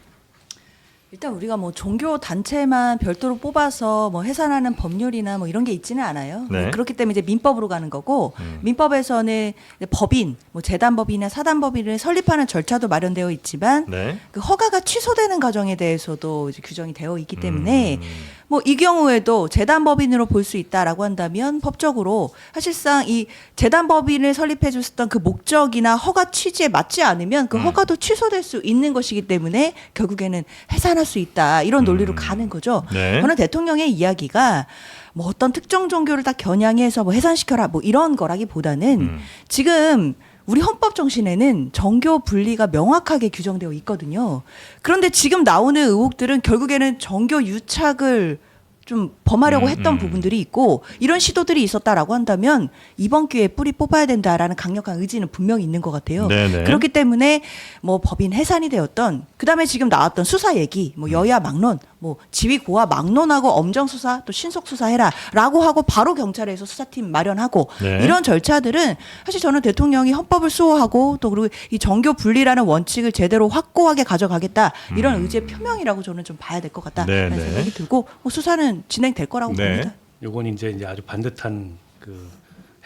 일단 우리가 뭐 종교 단체만 별도로 뽑아서 뭐 해산하는 법률이나 뭐 이런 게 있지는 않아요. 네. 그렇기 때문에 이제 민법으로 가는 거고 민법에서는 이제 법인, 뭐 재단법인이나 사단법인을 설립하는 절차도 마련되어 있지만 네. 그 허가가 취소되는 과정에 대해서도 이제 규정이 되어 있기 때문에 뭐 이 경우에도 재단법인으로 볼 수 있다라고 한다면 법적으로 사실상 이 재단법인을 설립해 줬었던 그 목적이나 허가 취지에 맞지 않으면 그 허가도 취소될 수 있는 것이기 때문에 결국에는 해산할 수 있다 이런 논리로 가는 거죠. 네. 저는 대통령의 이야기가 뭐 어떤 특정 종교를 다 겨냥해서 뭐 해산시켜라 뭐 이런 거라기보다는 지금 우리 헌법 정신에는 정교 분리가 명확하게 규정되어 있거든요. 그런데 지금 나오는 의혹들은 결국에는 정교 유착을 좀 범하려고 했던 부분들이 있고 이런 시도들이 있었다라고 한다면 이번 기회에 뿌리 뽑아야 된다라는 강력한 의지는 분명히 있는 것 같아요. 네네. 그렇기 때문에 뭐 법인 해산이 되었던 그다음에 지금 나왔던 수사 얘기 뭐 여야 막론 뭐 지휘 고하 막론하고 엄정 수사 또 신속 수사해라라고 하고 바로 경찰에서 수사팀 마련하고 네. 이런 절차들은 사실 저는 대통령이 헌법을 수호하고 또 그리고 이 정교 분리라는 원칙을 제대로 확고하게 가져가겠다 이런 의지의 표명이라고 저는 좀 봐야 될 것 같다라는 네, 네. 생각이 들고 뭐 수사는 진행될 거라고 네. 봅니다. 요건 이제 아주 반듯한 그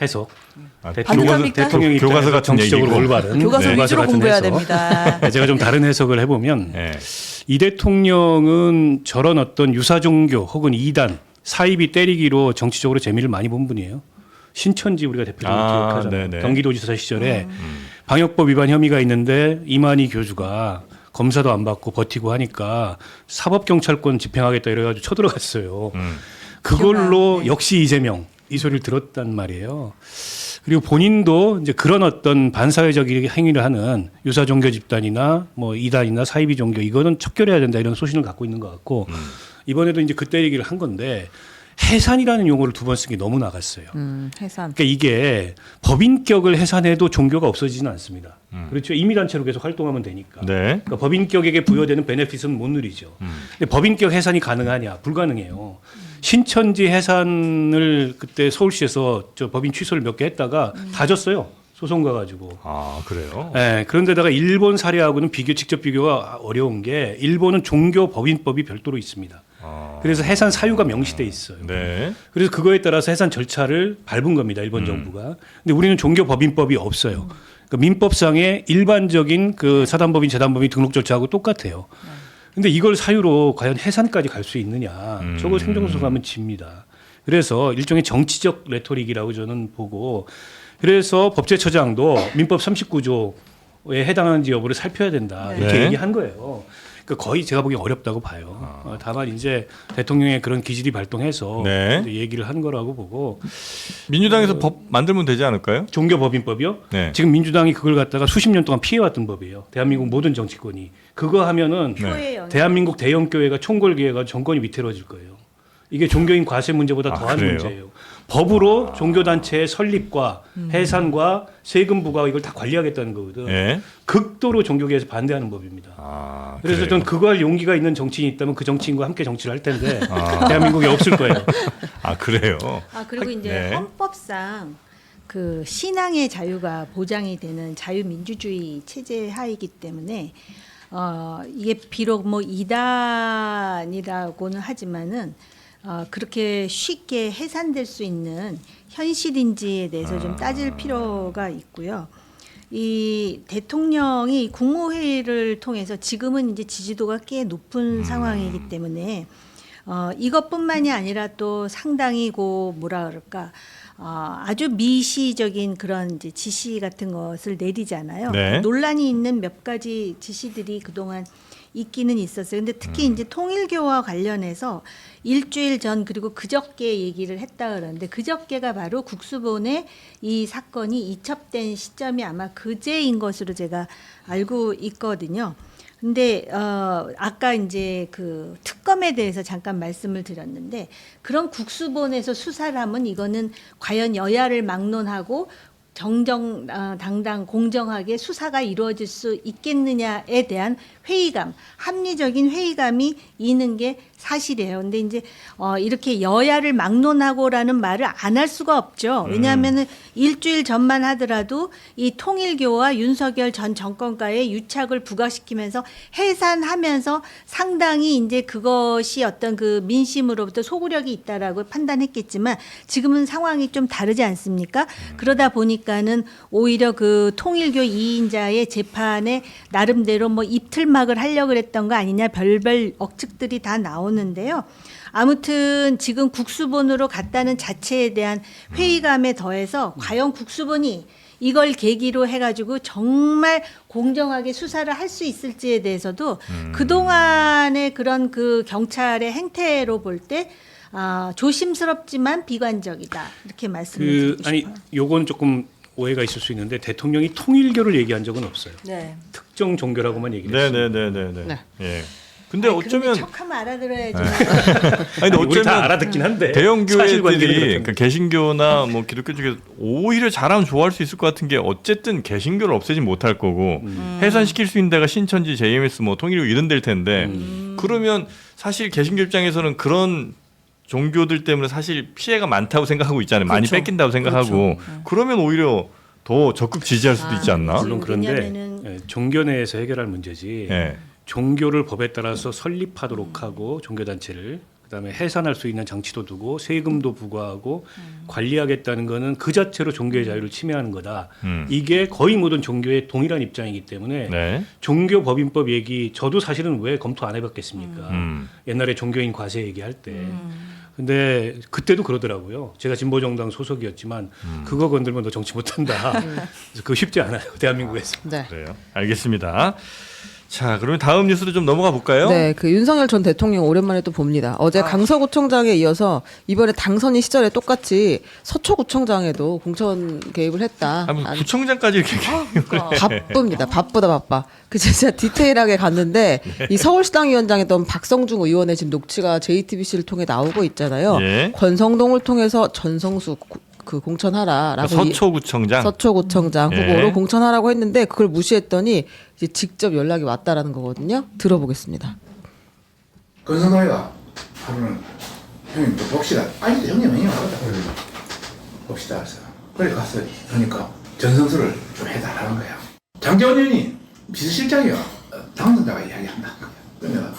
해석. 아, 반듯합니까? 대통령 교과서 입장에서 같은 정치적으로 얘기고. 올바른 교과서 교과서 위주로 같은 공부해야 해석. 됩니다. 제가 좀 다른 해석을 해보면 네. 이 대통령은 저런 어떤 유사종교 혹은 이단 사이비 때리기로 정치적으로 재미를 많이 본 분이에요. 신천지 우리가 대표적으로 기억하잖아요. 네네. 경기도지사 시절에 방역법 위반 혐의가 있는데 이만희 교주가 검사도 안 받고 버티고 하니까 사법경찰권 집행하겠다 이래가지고 쳐들어갔어요. 그걸로 기억나요. 네. 역시 이재명 이 소리를 들었단 말이에요. 그리고 본인도 이제 그런 어떤 반사회적 행위를 하는 유사 종교 집단이나 뭐 이단이나 사이비 종교 이거는 척결해야 된다 이런 소신을 갖고 있는 것 같고 이번에도 이제 그 때리기를 한 건데 해산이라는 용어를 두 번 쓴 게 너무 나갔어요. 해산. 그러니까 이게 법인격을 해산해도 종교가 없어지지는 않습니다. 그렇죠. 임의단체로 계속 활동하면 되니까. 네. 그러니까 법인격에게 부여되는 베네핏은 못 누리죠. 근데 법인격 해산이 가능하냐? 불가능해요. 신천지 해산을 그때 서울시에서 저 법인 취소를 몇 개 했다가 다 졌어요. 소송 가가지고. 아 그래요. 네, 그런데다가 일본 사례하고는 직접 비교가 어려운 게 일본은 종교 법인법이 별도로 있습니다. 그래서 해산 사유가 명시돼 있어요. 네. 그래서 그거에 따라서 해산 절차를 밟은 겁니다. 일본 정부가. 근데 우리는 종교 법인법이 없어요. 그러니까 민법상의 일반적인 그 사단법인, 재단법인 등록 절차하고 똑같아요. 근데 이걸 사유로 과연 해산까지 갈 수 있느냐? 저거 행정소송하면 집니다. 그래서 일종의 정치적 레토릭이라고 저는 보고 그래서 법제처장도 민법 39조에 해당하는지 여부를 살펴야 된다. 이렇게 네. 얘기한 거예요. 그러니까 거의 제가 보기엔 어렵다고 봐요. 다만 이제 대통령의 그런 기질이 발동해서 네. 이제 얘기를 한 거라고 보고 민주당에서 법 만들면 되지 않을까요? 종교법인법이요? 네. 지금 민주당이 그걸 갖다가 수십 년 동안 피해왔던 법이에요. 대한민국 모든 정치권이. 그거 하면은 표의 대한민국 대형교회가 총궐기회가 정권이 위태로워질 거예요. 이게 종교인 과세 문제보다 더한 그래요? 문제예요. 법으로 종교단체의 설립과 해산과 세금 부과 이걸 다 관리하겠다는 거거든. 네. 극도로 종교계에서 반대하는 법입니다. 아, 그래서 그래요? 전 그거 할 용기가 있는 정치인이 있다면 그 정치인과 함께 정치를 할 텐데 대한민국에 없을 거예요. 아 그래요. 아 그리고 이제 네. 헌법상 그 신앙의 자유가 보장이 되는 자유민주주의 체제 하이기 때문에 이게 비록 뭐 이단이라고는 하지만은 그렇게 쉽게 해산될 수 있는 현실인지에 대해서 좀 따질 필요가 있고요. 이 대통령이 국무회의를 통해서 지금은 이제 지지도가 꽤 높은 상황이기 때문에 이것뿐만이 아니라 또 상당히 뭐라 그럴까 아주 미시적인 그런 이제 지시 같은 것을 내리잖아요. 네. 논란이 있는 몇 가지 지시들이 그동안 있기는 있었어요. 근데 특히 이제 통일교와 관련해서 일주일 전 그리고 그저께 얘기를 했다 그러는데 그저께가 바로 국수본에 이 사건이 이첩된 시점이 아마 그제인 것으로 제가 알고 있거든요. 근데 아까 이제 그 특검에 대해서 잠깐 말씀을 드렸는데 그런 국수본에서 수사를 하면 이거는 과연 여야를 막론하고 정정당당 공정하게 수사가 이루어질 수 있겠느냐에 대한 회의감, 합리적인 회의감이 있는 게 사실이에요. 근데 이제 이렇게 여야를 막론하고라는 말을 안 할 수가 없죠. 왜냐하면은 일주일 전만 하더라도 이 통일교와 윤석열 전 정권과의 유착을 부각시키면서 해산하면서 상당히 이제 그것이 어떤 그 민심으로부터 소구력이 있다라고 판단했겠지만 지금은 상황이 좀 다르지 않습니까? 그러다 보니까는 오히려 그 통일교 2인자의 재판에 나름대로 뭐 입틀막을 하려고 그랬던 거 아니냐 별별 억측들이 다 나오는데요. 아무튼 지금 국수본으로 갔다는 자체에 대한 회의감에 더해서 과연 국수본이 이걸 계기로 해가지고 정말 공정하게 수사를 할 수 있을지에 대해서도 그동안의 그런 그 경찰의 행태로 볼 때 조심스럽지만 비관적이다 이렇게 말씀을 드리고 싶어요. 아니 요건 조금 오해가 있을 수 있는데 대통령이 통일교를 얘기한 적은 없어요. 네. 특정 종교라고만 얘기를 했습니다. 네네네네. 네. 예. 근데 어쩌면 척하면 알아들어야지. 아니 근데 우리 다 어쩌면 알아듣긴 한데 대형 사실관계는 교회들이 그렇던데. 그러니까 개신교나 뭐 기독교 쪽에 오히려 잘하면 좋아할 수 있을 것 같은 게 어쨌든 개신교를 없애지 못할 거고 해산시킬 수 있는 데가 신천지, JMS, 뭐 통일교 이런 데일 텐데 그러면 사실 개신교 입장에서는 그런 종교들 때문에 사실 피해가 많다고 생각하고 있잖아요. 많이 그렇죠. 뺏긴다고 생각하고 그러면 오히려 더 적극 지지할 수도 있지 않나? 물론 그런데 왜냐면은 예, 종교 내에서 해결할 문제지. 예. 종교를 법에 따라서 설립하도록 하고 종교단체를 그다음에 해산할 수 있는 장치도 두고 세금도 부과하고 관리하겠다는 거는 그 자체로 종교의 자유를 침해하는 거다. 이게 거의 모든 종교의 동일한 입장이기 때문에 네. 종교법인법 얘기 저도 사실은 왜 검토 안 해봤겠습니까? 옛날에 종교인 과세 얘기할 때. 근데 그때도 그러더라고요. 제가 진보정당 소속이었지만 그거 건들면 너 정치 못한다. 그래서 그거 쉽지 않아요. 대한민국에서. 네. 그래요. 알겠습니다. 자, 그러면 다음 뉴스로 좀 넘어가 볼까요? 네, 그 윤석열 전 대통령 오랜만에 또 봅니다. 어제 강서구청장에 이어서 이번에 당선인 시절에 똑같이 서초구청장에도 공천 개입을 했다. 아, 뭐 구청장까지 이렇게 바쁩니다. 바쁘다 바빠. 그 진짜 디테일하게 갔는데 이 서울시당위원장이던 박성중 의원의 지금 녹취가 JTBC를 통해 나오고 있잖아요. 예. 권성동을 통해서 전성수 그 공천하라라고 서초구청장. 서초구청장 예. 후보로 공천하라고 했는데 그걸 무시했더니 이제 직접 연락이 왔다라는 거거든요. 들어보겠습니다. 건성노예가 하루는 형님 또 봅시다. 아니 형님 하겠다. 봅시다. 그래서 그래 가서 하니까 전성수를 좀 해달라는 거야. 장재원 의원이 비서실장이요. 당선자가 이야기한다는 거야. 그러면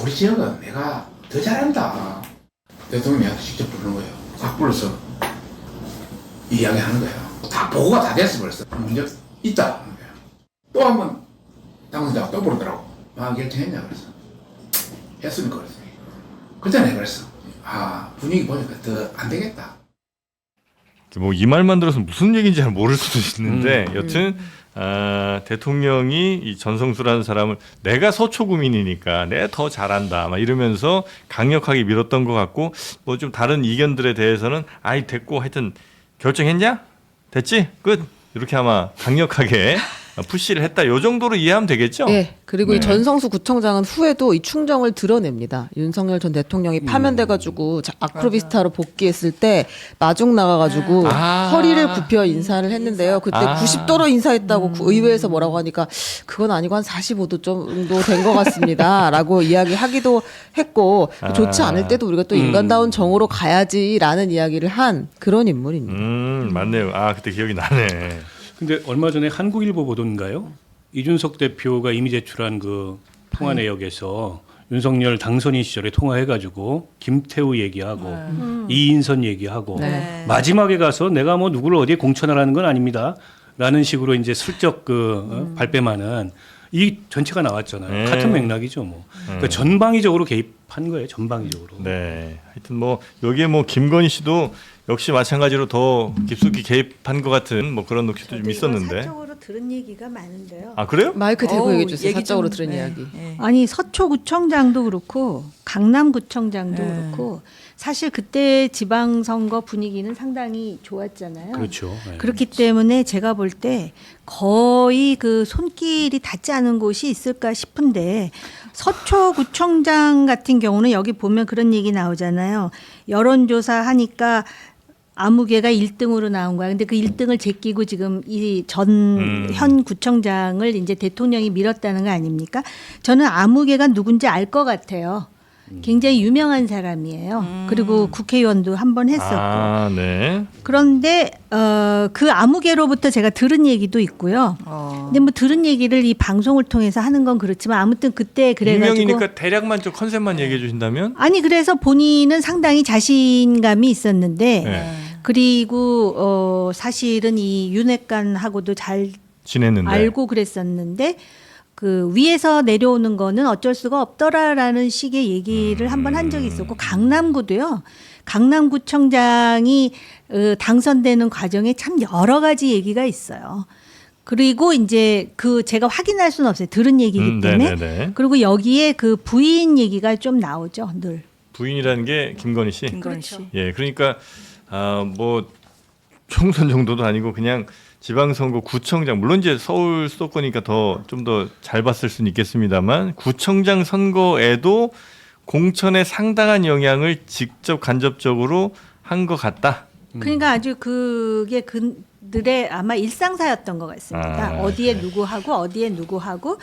우리 지역은 내가 더 잘한다. 대통령이 직접 부르는 거예요. 딱 불러서 이야기하는 거예요. 다 보고가 다 됐어 벌써. 문제 있다. 또 한 번 당선자가 또 부르더라고. 결정했냐 그래서. 했으니까 그랬어. 그때는 해버렸어. 분위기 보니까 더 안 되겠다. 뭐 이 말만 들어서 무슨 얘기인지 잘 모를 수도 있는데 여튼 대통령이 이 전성수라는 사람을 내가 서초구민이니까 내가 더 잘한다 막 이러면서 강력하게 밀었던 것 같고 뭐 좀 다른 이견들에 대해서는 아이 됐고 하여튼 결정했냐? 됐지? 끝. 이렇게 아마 강력하게 푸시를 했다. 요 정도로 이해하면 되겠죠? 네. 그리고 네. 이 전성수 구청장은 후에도 이 충정을 드러냅니다. 윤석열 전 대통령이 파면돼가지고 아크로비스타로 복귀했을 때 마중 나가가지고 허리를 굽혀 인사를 했는데요. 그때 90도로 인사했다고 의회에서 뭐라고 하니까 그건 아니고 한 45도 정도 된 것 같습니다.라고 이야기하기도 했고 좋지 않을 때도 우리가 또 인간다운 정으로 가야지라는 이야기를 한 그런 인물입니다. 맞네요. 그때 기억이 나네. 근데 얼마 전에 한국일보 보도인가요? 이준석 대표가 이미 제출한 그 통화 내역에서 윤석열 당선인 시절에 통화해가지고 김태우 얘기하고 이인선 얘기하고 네. 마지막에 가서 내가 뭐 누구를 어디에 공천하라는 건 아닙니다. 라는 식으로 이제 슬쩍 발뺌하는 이 전체가 나왔잖아요. 네. 같은 맥락이죠, 뭐. 그러니까 전방위적으로 개입한 거예요, 전방위적으로. 네. 하여튼 뭐 여기에 뭐 김건희 씨도 역시 마찬가지로 더 깊숙이 개입한 것 같은 뭐 그런 녹취도 좀 있었는데. 사적으로 들은 얘기가 많은데요. 그래요? 마이크 대고 얘기해 주세요. 얘기 사적으로 좀, 들은 네, 이야기. 네. 아니 서초구청장도 그렇고 강남구청장도 네. 그렇고 사실 그때 지방선거 분위기는 상당히 좋았잖아요. 그렇죠. 네. 그렇기 때문에 제가 볼 때 거의 그 손길이 닿지 않은 곳이 있을까 싶은데 서초구청장 같은 경우는 여기 보면 그런 얘기 나오잖아요. 여론조사 하니까 아무개가 1등으로 나온 거야. 근데 그 1등을 제끼고 지금 이 전 현 구청장을 이제 대통령이 밀었다는 거 아닙니까? 저는 아무개가 누군지 알 것 같아요. 굉장히 유명한 사람이에요. 그리고 국회의원도 한 번 했었고. 아, 네. 그런데 그 아무개로부터 제가 들은 얘기도 있고요. 근데 뭐 들은 얘기를 이 방송을 통해서 하는 건 그렇지만 아무튼 그때 그래가지고 유명이니까 대략만 좀 컨셉만 얘기해 주신다면? 아니 그래서 본인은 상당히 자신감이 있었는데 네. 그리고 사실은 이 윤핵관하고도 잘 지냈는데. 알고 그랬었는데 그 위에서 내려오는 거는 어쩔 수가 없더라라는 식의 얘기를 한번 한 적이 있었고 강남구도요. 강남구청장이 당선되는 과정에 참 여러 가지 얘기가 있어요. 그리고 이제 그 제가 확인할 수는 없어요. 들은 얘기이기 때문에. 네네네. 그리고 여기에 그 부인 얘기가 좀 나오죠. 늘. 부인이라는 게 김건희 씨. 김건희 씨. 예, 그러니까 뭐 총선 정도도 아니고 그냥 지방선거 구청장, 물론 이제 서울 수도권이니까 좀 더 잘 봤을 수는 있겠습니다만 구청장 선거에도 공천에 상당한 영향을 직접 간접적으로 한 것 같다. 그러니까 아주 그게 그들의 아마 일상사였던 것 같습니다. 아, 어디에 네. 누구하고 어디에 누구하고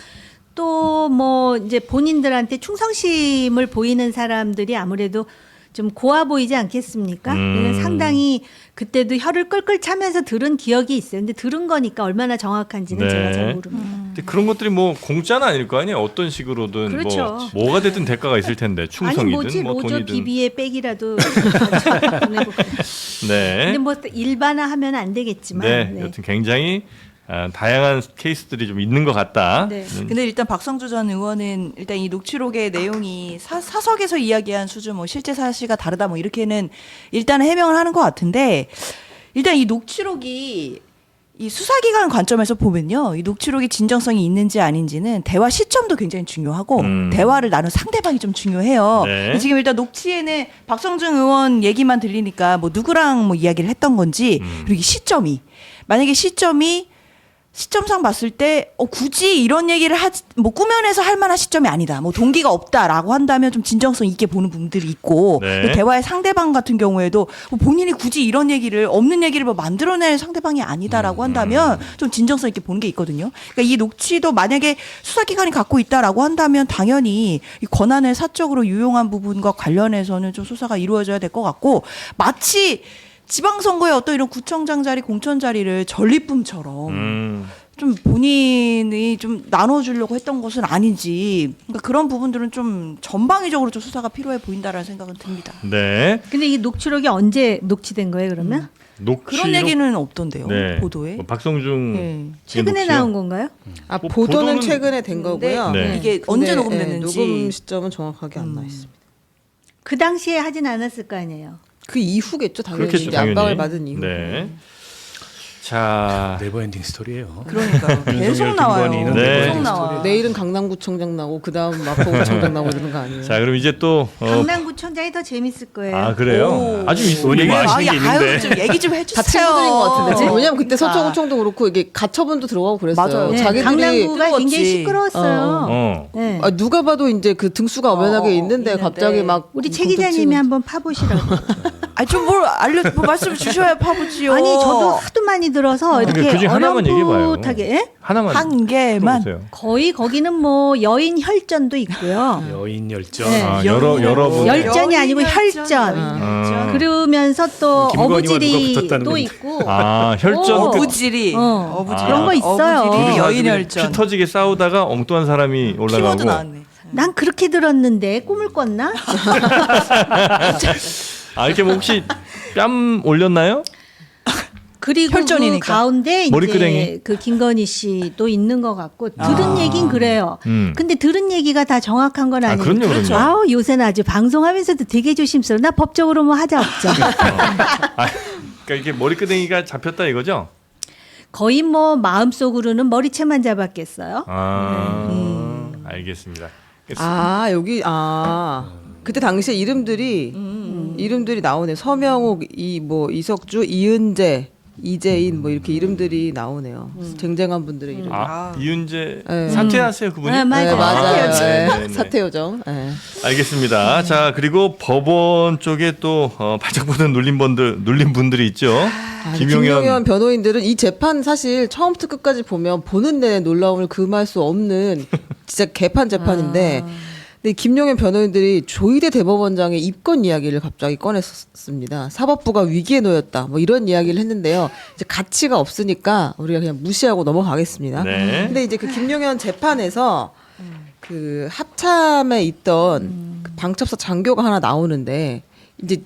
또 뭐 이제 본인들한테 충성심을 보이는 사람들이 아무래도 좀 고와 보이지 않겠습니까? 이건 상당히 그때도 혀를 끌끌 차면서 들은 기억이 있어요. 근데 들은 거니까 얼마나 정확한지는 네. 제가 잘 모릅니다. 근데 그런 것들이 뭐 공짜는 아닐 거 아니에요. 어떤 식으로든 그렇죠. 뭐가 됐든 대가가 있을 텐데 아니 충성이든 뭐지 뭐 로저 돈이든. 비비의 백이라도 보내고 그래. 네. 근데 뭐 일반화하면 안 되겠지만. 네. 네. 여튼 굉장히 다양한 케이스들이 좀 있는 것 같다. 네. 근데 일단 박성주 전 의원은 일단 이 녹취록의 내용이 사석에서 이야기한 수준 뭐 실제 사실과 다르다 뭐 이렇게는 일단은 해명을 하는 것 같은데 일단 이 녹취록이 이 수사기관 관점에서 보면요. 이 녹취록이 진정성이 있는지 아닌지는 대화 시점도 굉장히 중요하고 대화를 나눈 상대방이 좀 중요해요. 네. 근데 지금 일단 녹취에는 박성준 의원 얘기만 들리니까 뭐 누구랑 뭐 이야기를 했던 건지 그리고 이 시점이 만약에 시점상 봤을 때 굳이 이런 얘기를 뭐 꾸며내서 할 만한 시점이 아니다. 뭐 동기가 없다라고 한다면 좀 진정성 있게 보는 부분들이 있고 네. 또 대화의 상대방 같은 경우에도 뭐 본인이 굳이 이런 얘기를 없는 얘기를 뭐 만들어낼 상대방이 아니다라고 한다면 좀 진정성 있게 보는 게 있거든요. 그러니까 이 녹취도 만약에 수사기관이 갖고 있다라고 한다면 당연히 이 권한을 사적으로 유용한 부분과 관련해서는 좀 수사가 이루어져야 될 것 같고 마치 지방선거의 어떤 이런 구청장 자리, 공천 자리를 전리품처럼 좀 본인이 좀 나눠주려고 했던 것은 아닌지 그러니까 그런 부분들은 좀 전방위적으로 좀 수사가 필요해 보인다라는 생각은 듭니다. 네. 근데 이 녹취록이 언제 녹취된 거예요, 그러면? 그런 얘기는 없던데요. 네. 보도에. 뭐 박성중 네. 최근에 녹취요? 나온 건가요? 아, 뭐 보도는 보도는- 최근에 된 거고요. 네. 이게 근데, 언제 녹음됐는지 녹음 시점은 정확하게 안 나 있습니다. 그 당시에 하진 않았을 거 아니에요. 그 이후겠죠, 당연히. 그렇겠죠, 이제 당연히. 압박을 받은 이후. 네. 자, 네버엔딩 스토리예요. 그러니까요. 계속 윤석열, 나와요. 김건희는 네. 계속 네버엔딩 나와. 스토리. 내일은 강남구청장 나오고 그다음 마포구청장 나오고 이러는 거 아니에요? 자, 그럼 이제 또 강남구청장이 더 재밌을 거예요. 그래요? 오. 아주 의원님 얘기- 아시는 게 있는데. 아유, 좀 얘기 좀 해주세요. 다 친구들인 것 같은데 지금 왜냐면 그때 그러니까. 서초구청도 그렇고 이게 가처분도 들어가고 그랬어요. 맞아요. 네, 자기들이 강남구가 뜨거웠지. 굉장히 시끄러웠어요. 어. 네. 누가 봐도 이제 그 등수가 엄연하게 있는데 있는데. 갑자기 막 우리 최 기자님이 한번 파보시라고. 아니 좀 뭘 뭐 말씀 주셔야 파보지요. 아니 저도 하도 많이 들어서 이렇게 그중에 하나만 얘기해봐요. 어렴풋하게 예? 하나만 한 개만. 들어보세요. 거의 거기는 뭐 여인 혈전도 있고요. 여인 열전. 네. 여러분. 열전이 아니고 혈전. 그러면서 또 김건희와 누가 어부질이 붙었다는 또 건데. 있고. 혈전 오. 어부질이. 어. 그런 거 있어요. 어부질이 피 여인혈전. 터지게 싸우다가 엉뚱한 사람이 키워드 올라가고. 나왔네. 난 그렇게 들었는데 꿈을 꿨나? 이렇게 뭐 혹시 뺨 올렸나요? 그리고 그 혈전이니까. 가운데 머리끄댕이. 이제 그 김건희 씨도 있는 것 같고 들은 얘긴 그래요. 근데 들은 얘기가 다 정확한 건 아니에요. 그럼요, 그럼요. 아우 요새는 아주 방송하면서도 되게 조심스러워. 나 법적으로 뭐 하자 없죠. 그러니까 이게 머리끄댕이가 잡혔다 이거죠? 거의 뭐 마음속으로는 머리채만 잡았겠어요. 알겠습니다. 여기 그때 당시에 이름들이 나오네. 서명욱, 이석주, 이은재, 이재인 뭐 이렇게 이름들이 나오네요. 쟁쟁한 분들의 이름. 이윤재 네. 사퇴하세요 그분이? 네, 맞아요. 네, 맞아요. 네, 네, 네. 사퇴 요정. 네. 알겠습니다. 자 그리고 법원 쪽에 또 발작보는 눌린 분들이 있죠. 김용현 변호인들은 이 재판 사실 처음부터 끝까지 보면 보는 내내 놀라움을 금할 수 없는 진짜 개판 재판인데 근데 김용현 변호인들이 조희대 대법원장의 입건 이야기를 갑자기 꺼냈습니다. 사법부가 위기에 놓였다. 뭐 이런 이야기를 했는데요. 이제 가치가 없으니까 우리가 그냥 무시하고 넘어가겠습니다. 네. 근데 이제 그 김용현 재판에서 그 합참에 있던 그 방첩사 장교가 하나 나오는데 이제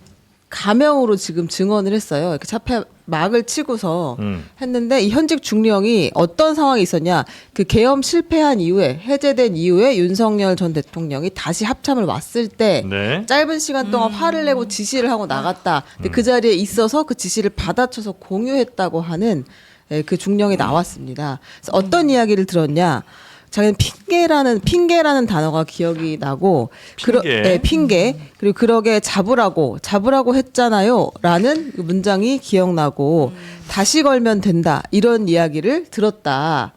가명으로 지금 증언을 했어요. 이렇게 차패 막을 치고서 했는데 이 현직 중령이 어떤 상황이 있었냐? 그 계엄 실패한 이후에 해제된 이후에 윤석열 전 대통령이 다시 합참을 왔을 때 네. 짧은 시간 동안 화를 내고 지시를 하고 나갔다. 근데 그 자리에 있어서 그 지시를 받아쳐서 공유했다고 하는 그 중령이 나왔습니다. 그래서 어떤 이야기를 들었냐? 자기는 핑계라는 단어가 기억이 나고 핑계 그리고 그러게 잡으라고 했잖아요라는 문장이 기억나고 다시 걸면 된다 이런 이야기를 들었다.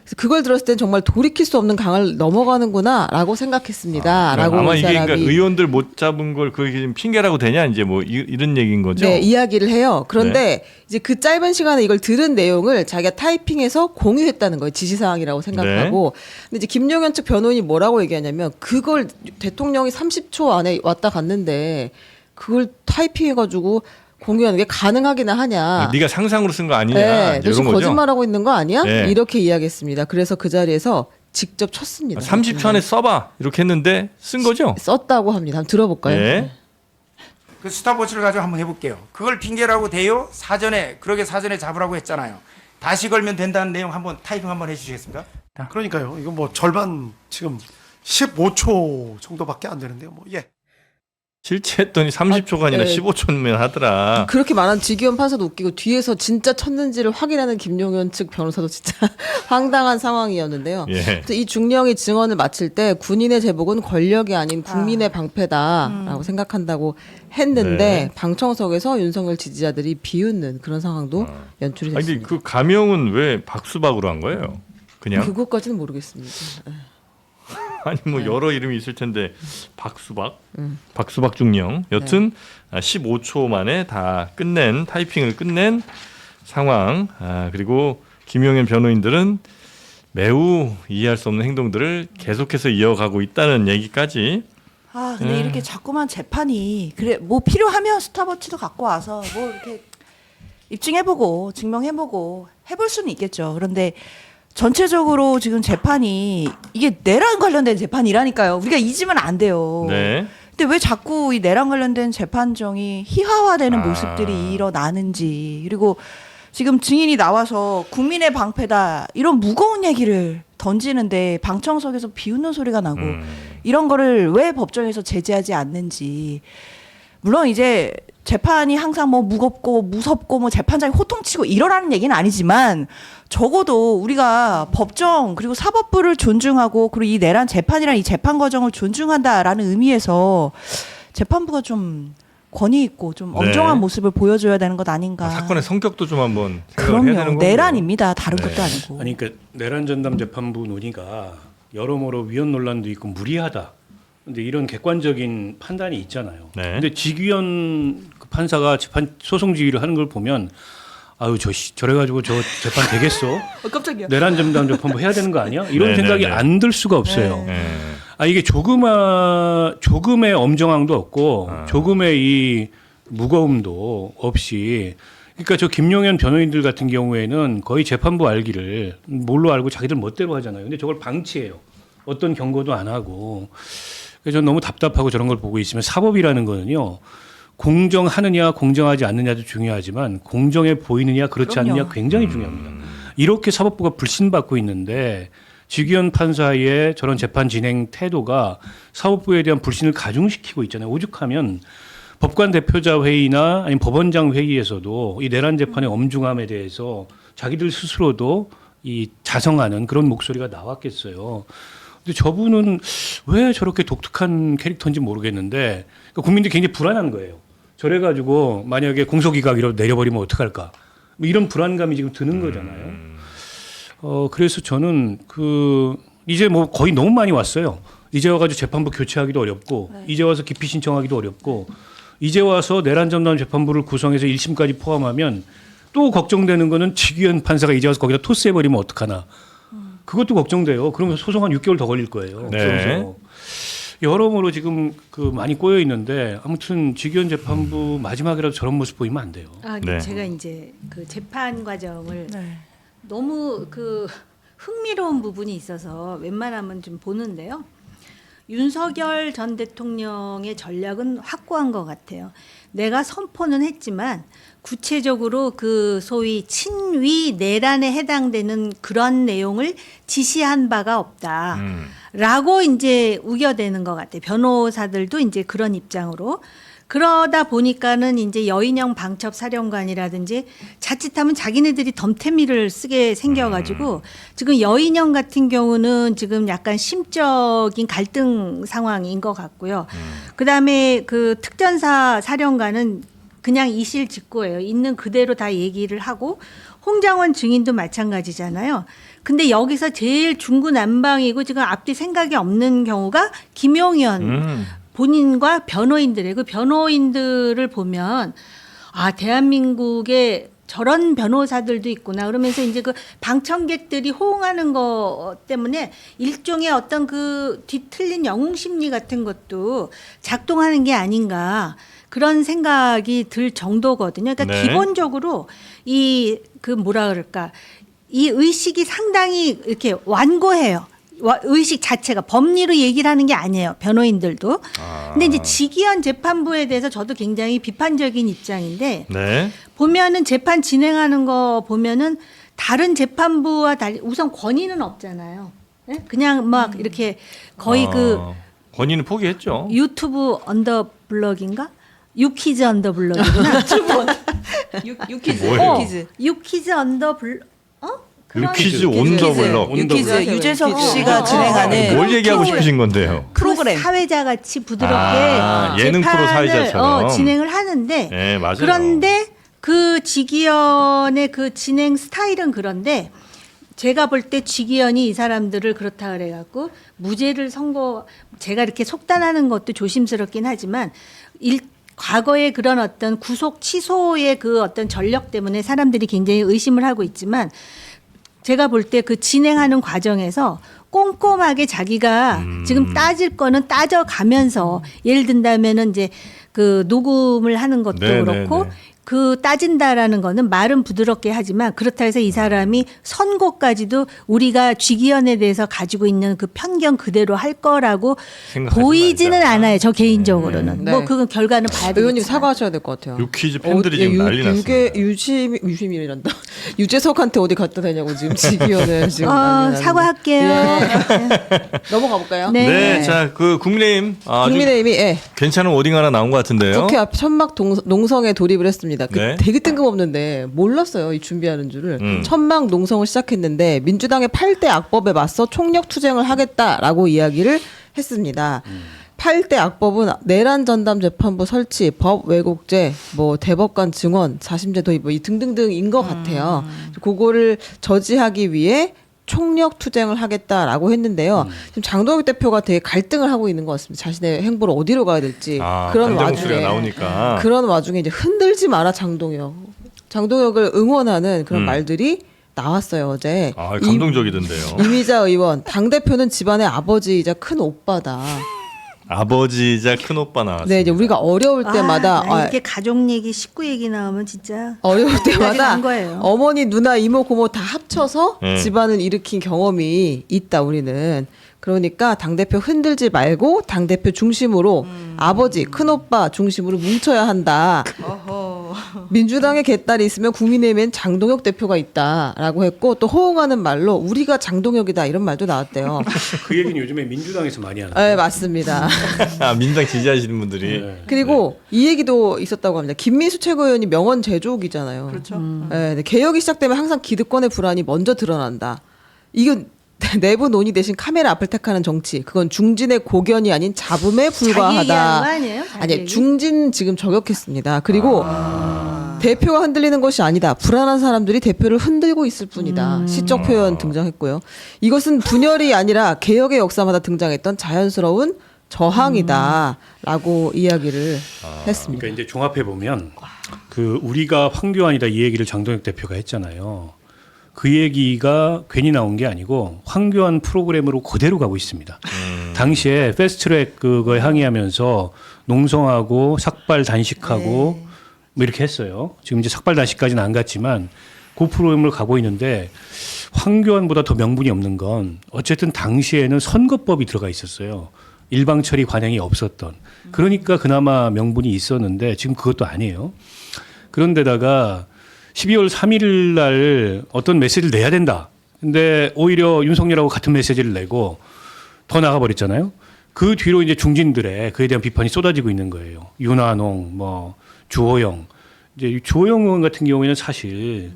그래서 그걸 들었을 땐 정말 돌이킬 수 없는 강을 넘어가는구나라고 생각했습니다.라고 아마 이게 사람이 그러니까 의원들 못 잡은 걸 그게 지금 핑계라고 되냐 이제 뭐 이런 얘기인 거죠. 네, 이야기를 해요. 그런데 이제 그 짧은 시간에 이걸 들은 내용을 자기가 타이핑해서 공유했다는 거예요. 지시사항이라고 생각하고. 근데 이제 김용현 측 변호인이 뭐라고 얘기하냐면 그걸 대통령이 30초 안에 왔다 갔는데 그걸 타이핑해가지고 공유하는 게 가능하기나 하냐. 네가 상상으로 쓴 거 아니냐. 네, 이런 너 지금 거죠. 거짓말하고 있는 거 아니야? 네. 이렇게 이야기했습니다. 그래서 그 자리에서 직접 쳤습니다. 30초 안에 써봐 이렇게 했는데 쓴 거죠. 썼다고 합니다. 한번 들어볼까요? 네. 그 스탑워치를 가지고 한번 해볼게요. 그걸 핑계라고 돼요? 사전에 잡으라고 했잖아요. 다시 걸면 된다는 내용 한번 타이핑 한번 해주시겠습니까? 그러니까요. 이거 뭐 절반 지금 15초 정도밖에 안 되는데요. 뭐 예. 실체했더니 30초가 아니라 네. 15초면 하더라. 그렇게 말한 지기현 판사도 웃기고 뒤에서 진짜 쳤는지를 확인하는 김용현 측 변호사도 진짜 황당한 상황이었는데요. 예. 그래서 이 중령이 증언을 마칠 때 군인의 제복은 권력이 아닌 국민의 방패다라고 생각한다고 했는데 네. 방청석에서 윤석열 지지자들이 비웃는 그런 상황도 연출이 아니 됐습니다. 근데 그 가명은 왜 박수박으로 한 거예요? 그냥 그것까지는 모르겠습니다. 아니 뭐 여러 이름이 있을 텐데 박수박 중령 여튼 15초 만에 다 끝낸 타이핑을 끝낸 상황. 그리고 김용현 변호인들은 매우 이해할 수 없는 행동들을 계속해서 이어가고 있다는 얘기까지. 근데 이렇게 자꾸만 재판이 그래 뭐 필요하면 스탑워치도 갖고 와서 뭐 이렇게 입증해보고 증명해보고 해볼 수는 있겠죠. 그런데 전체적으로 지금 재판이 이게 내란 관련된 재판이라니까요. 우리가 잊으면 안 돼요. 네. 근데 왜 자꾸 이 내란 관련된 재판정이 희화화되는 모습들이 일어나는지, 그리고 지금 증인이 나와서 국민의 방패다 이런 무거운 얘기를 던지는데 방청석에서 비웃는 소리가 나고 이런 거를 왜 법정에서 제재하지 않는지. 물론 이제 재판이 항상 뭐 무겁고 무섭고 뭐 재판장이 호통치고 이러라는 얘기는 아니지만 적어도 우리가 법정 그리고 사법부를 존중하고 그리고 이 내란 재판이란 이 재판 과정을 존중한다라는 의미에서 재판부가 좀 권위 있고 좀 엄정한 모습을 보여줘야 되는 것 아닌가. 사건의 성격도 좀 한번 생각을 해야 되는 그럼요. 거고요. 내란입니다. 다른 것도 아니고. 아니 그러니까 내란 전담 재판부 논의가 여러모로 위헌 논란도 있고 무리하다. 근데 이런 객관적인 판단이 있잖아요. 네. 근데 지기현 그 판사가 재판 소송 지휘를 하는 걸 보면 아유 저래 가지고 저 재판 되겠어? 깜짝이야. 내란 전담 재판부 해야 되는 거 아니야? 이런 네, 생각이 네, 네. 안 들 수가 없어요. 네. 이게 조금의 엄정함도 없고 조금의 이 무거움도 없이, 그러니까 저 김용현 변호인들 같은 경우에는 거의 재판부 알기를 뭘로 알고 자기들 멋대로 하잖아요. 근데 저걸 방치해요. 어떤 경고도 안 하고. 그래서 저는 너무 답답하고 저런 걸 보고 있으면 사법이라는 거는요. 공정하느냐 공정하지 않느냐도 중요하지만 공정해 보이느냐 그렇지 그럼요. 않느냐 굉장히 중요합니다. 이렇게 사법부가 불신받고 있는데 지기현 판사의 저런 재판 진행 태도가 사법부에 대한 불신을 가중시키고 있잖아요. 오죽하면 법관 대표자 회의나 아니면 법원장 회의에서도 이 내란 재판의 엄중함에 대해서 자기들 스스로도 이 자성하는 그런 목소리가 나왔겠어요. 근데 저분은 왜 저렇게 독특한 캐릭터인지 모르겠는데 그러니까 국민들이 굉장히 불안한 거예요. 저래가지고 만약에 공소기각이라도 내려버리면 어떡할까. 뭐 이런 불안감이 지금 드는 거잖아요. 그래서 저는 이제 뭐 거의 너무 많이 왔어요. 이제 와가지고 재판부 교체하기도 어렵고, 이제 와서 기피 신청하기도 어렵고, 이제 와서 내란 전담 재판부를 구성해서 1심까지 포함하면 또 걱정되는 거는 직위원 판사가 이제 와서 거기다 토스해버리면 어떡하나. 그것도 걱정돼요. 그러면 소송 한 6개월 더 걸릴 거예요. 네. 그래서 여러모로 지금 많이 꼬여 있는데 아무튼 직위원 재판부 마지막이라도 저런 모습 보이면 안 돼요. 네. 제가 이제 그 재판 과정을 네. 너무 흥미로운 부분이 있어서 웬만하면 좀 보는데요. 윤석열 전 대통령의 전략은 확고한 것 같아요. 내가 선포는 했지만 구체적으로 그 소위 친위 내란에 해당되는 그런 내용을 지시한 바가 없다라고 이제 우겨대는 것 같아요. 변호사들도 이제 그런 입장으로. 그러다 보니까는 이제 여인형 방첩 사령관이라든지 자칫하면 자기네들이 덤태미를 쓰게 생겨가지고 지금 여인형 같은 경우는 지금 약간 심적인 갈등 상황인 것 같고요. 그다음에 그 특전사 사령관은 그냥 이실직고예요. 있는 그대로 다 얘기를 하고 홍장원 증인도 마찬가지잖아요. 근데 여기서 제일 중구난방이고 지금 앞뒤 생각이 없는 경우가 김용현 본인과 변호인들의 그 변호인들을 보면 대한민국에 저런 변호사들도 있구나 그러면서 이제 그 방청객들이 호응하는 거 때문에 일종의 어떤 그 뒤틀린 영웅 심리 같은 것도 작동하는 게 아닌가 그런 생각이 들 정도거든요. 그러니까 네. 기본적으로 이 의식이 상당히 이렇게 완고해요. 의식 자체가 법리로 얘기를 하는 게 아니에요. 변호인들도. 근데 이제 직위원 재판부에 대해서 저도 굉장히 비판적인 입장인데 네. 보면은 재판 진행하는 거 보면은 다른 재판부와 달리 우선 권위는 없잖아요. 예? 그냥 막 이렇게 거의 권위는 포기했죠. 유튜브 언더블럭인가? 유키즈 언더블럭이구나. 유키즈. 뭐예요? 유키즈 언더블럭. 유퀴즈 온더블럭. 유키즈 유재석 유퀴즈. 씨가 진행하는 뭘 얘기하고 싶으신 건데요? 프로그램. 사회자 같이 부드럽게 예능 프로 재판을, 사회자처럼 진행을 하는데 네, 맞아요. 그런데 그 직위원의 그 진행 스타일은 그런데 제가 볼 때 직위원이 이 사람들을 그렇다 그래갖고 무죄를 제가 이렇게 속단하는 것도 조심스럽긴 하지만 과거의 그런 어떤 구속 취소의 그 어떤 전력 때문에 사람들이 굉장히 의심을 하고 있지만 제가 볼 때 그 진행하는 과정에서 꼼꼼하게 자기가 지금 따질 거는 따져가면서 예를 든다면은 이제 그 녹음을 하는 것도 네, 그렇고 네, 네. 그 따진다라는 거는 말은 부드럽게 하지만 그렇다 해서 이 사람이 선고까지도 우리가 직위원에 대해서 가지고 있는 그 편견 그대로 할 거라고 생각하지 보이지는 말자. 않아요. 저 개인적으로는. 네. 뭐 그건 결과는 봐야 되겠죠. 의원님 사과하셔야 될 것 같아요. 유퀴즈 팬들이 지금 난리 났습니다. 유시민이란다. 유재석한테 어디 갖다 대냐고 지금 직위원을 지금 난리 나는데. 사과할게요. 넘어가 볼까요? 네. 네, 자, 그 국민의힘 아주 국민의힘이 괜찮은 워딩 하나 나온 것 같은데요. 국회 앞 천막 농성에 돌입을 했습니다. 네. 되게 뜬금없는데 몰랐어요. 이 준비하는 줄을. 천막 농성을 시작했는데 민주당의 8대 악법에 맞서 총력 투쟁을 하겠다라고 이야기를 했습니다. 8대 악법은 내란 전담 재판부 설치, 법 왜곡죄, 뭐 대법관 증언, 자심제 도입 뭐 이 등등등인 것 같아요. 그거를 저지하기 위해 총력 투쟁을 하겠다라고 했는데요. 지금 장동혁 대표가 되게 갈등을 하고 있는 것 같습니다. 자신의 행보를 어디로 가야 될지 그런 반대 목소리가 와중에 나오니까. 그런 와중에 이제 흔들지 마라 장동혁. 장동혁을 응원하는 그런 말들이 나왔어요 어제. 감동적이던데요. 이미자 의원 당 대표는 집안의 아버지이자 큰 오빠다. 아버지이자 큰 오빠 나왔습니다. 네, 이제 우리가 어려울 때마다 이렇게 가족 얘기, 식구 얘기 나오면 진짜 어려울 때마다 난 거예요. 어머니, 누나, 이모, 고모 다 합쳐서 집안을 일으킨 경험이 있다 우리는. 그러니까 당대표 흔들지 말고 당대표 중심으로 아버지, 큰오빠 중심으로 뭉쳐야 한다. 민주당에 개딸이 있으면 국민의힘엔 장동혁 대표가 있다라고 했고 또 호응하는 말로 우리가 장동혁이다 이런 말도 나왔대요. 그 얘기는 요즘에 민주당에서 많이 하는 네, 맞습니다. 민주당 지지하시는 분들이. 네. 그리고 이 얘기도 있었다고 합니다. 김민수 최고위원이 명언 제조기잖아요. 그렇죠. 네, 개혁이 시작되면 항상 기득권의 불안이 먼저 드러난다. 이건 내부 논의 대신 카메라 앞을 택하는 정치. 그건 중진의 고견이 아닌 잡음에 자기 얘기하는 거 불과하다. 아니에요? 자기 아니 얘기? 중진 지금 저격했습니다. 그리고 대표가 흔들리는 것이 아니다. 불안한 사람들이 대표를 흔들고 있을 뿐이다. 시적 표현 등장했고요. 이것은 분열이 아니라 개혁의 역사마다 등장했던 자연스러운 저항이다라고 이야기를 했습니다. 그러니까 이제 종합해 보면 그 우리가 황교안이다 이 얘기를 장동혁 대표가 했잖아요. 그 얘기가 괜히 나온 게 아니고 황교안 프로그램으로 그대로 가고 있습니다. 당시에 패스트트랙 그거 항의하면서 농성하고 삭발 단식하고 뭐 이렇게 했어요. 지금 이제 삭발 단식까지는 안 갔지만 그 프로그램을 가고 있는데 황교안보다 더 명분이 없는 건 어쨌든 당시에는 선거법이 들어가 있었어요. 일방 처리 관행이 없었던. 그러니까 그나마 명분이 있었는데 지금 그것도 아니에요. 그런데다가 12월 3일 날 어떤 메시지를 내야 된다. 근데 오히려 윤석열하고 같은 메시지를 내고 더 나가버렸잖아요. 그 뒤로 이제 중진들의 그에 대한 비판이 쏟아지고 있는 거예요. 윤한홍, 뭐 주호영. 이제 주호영 의원 같은 경우에는 사실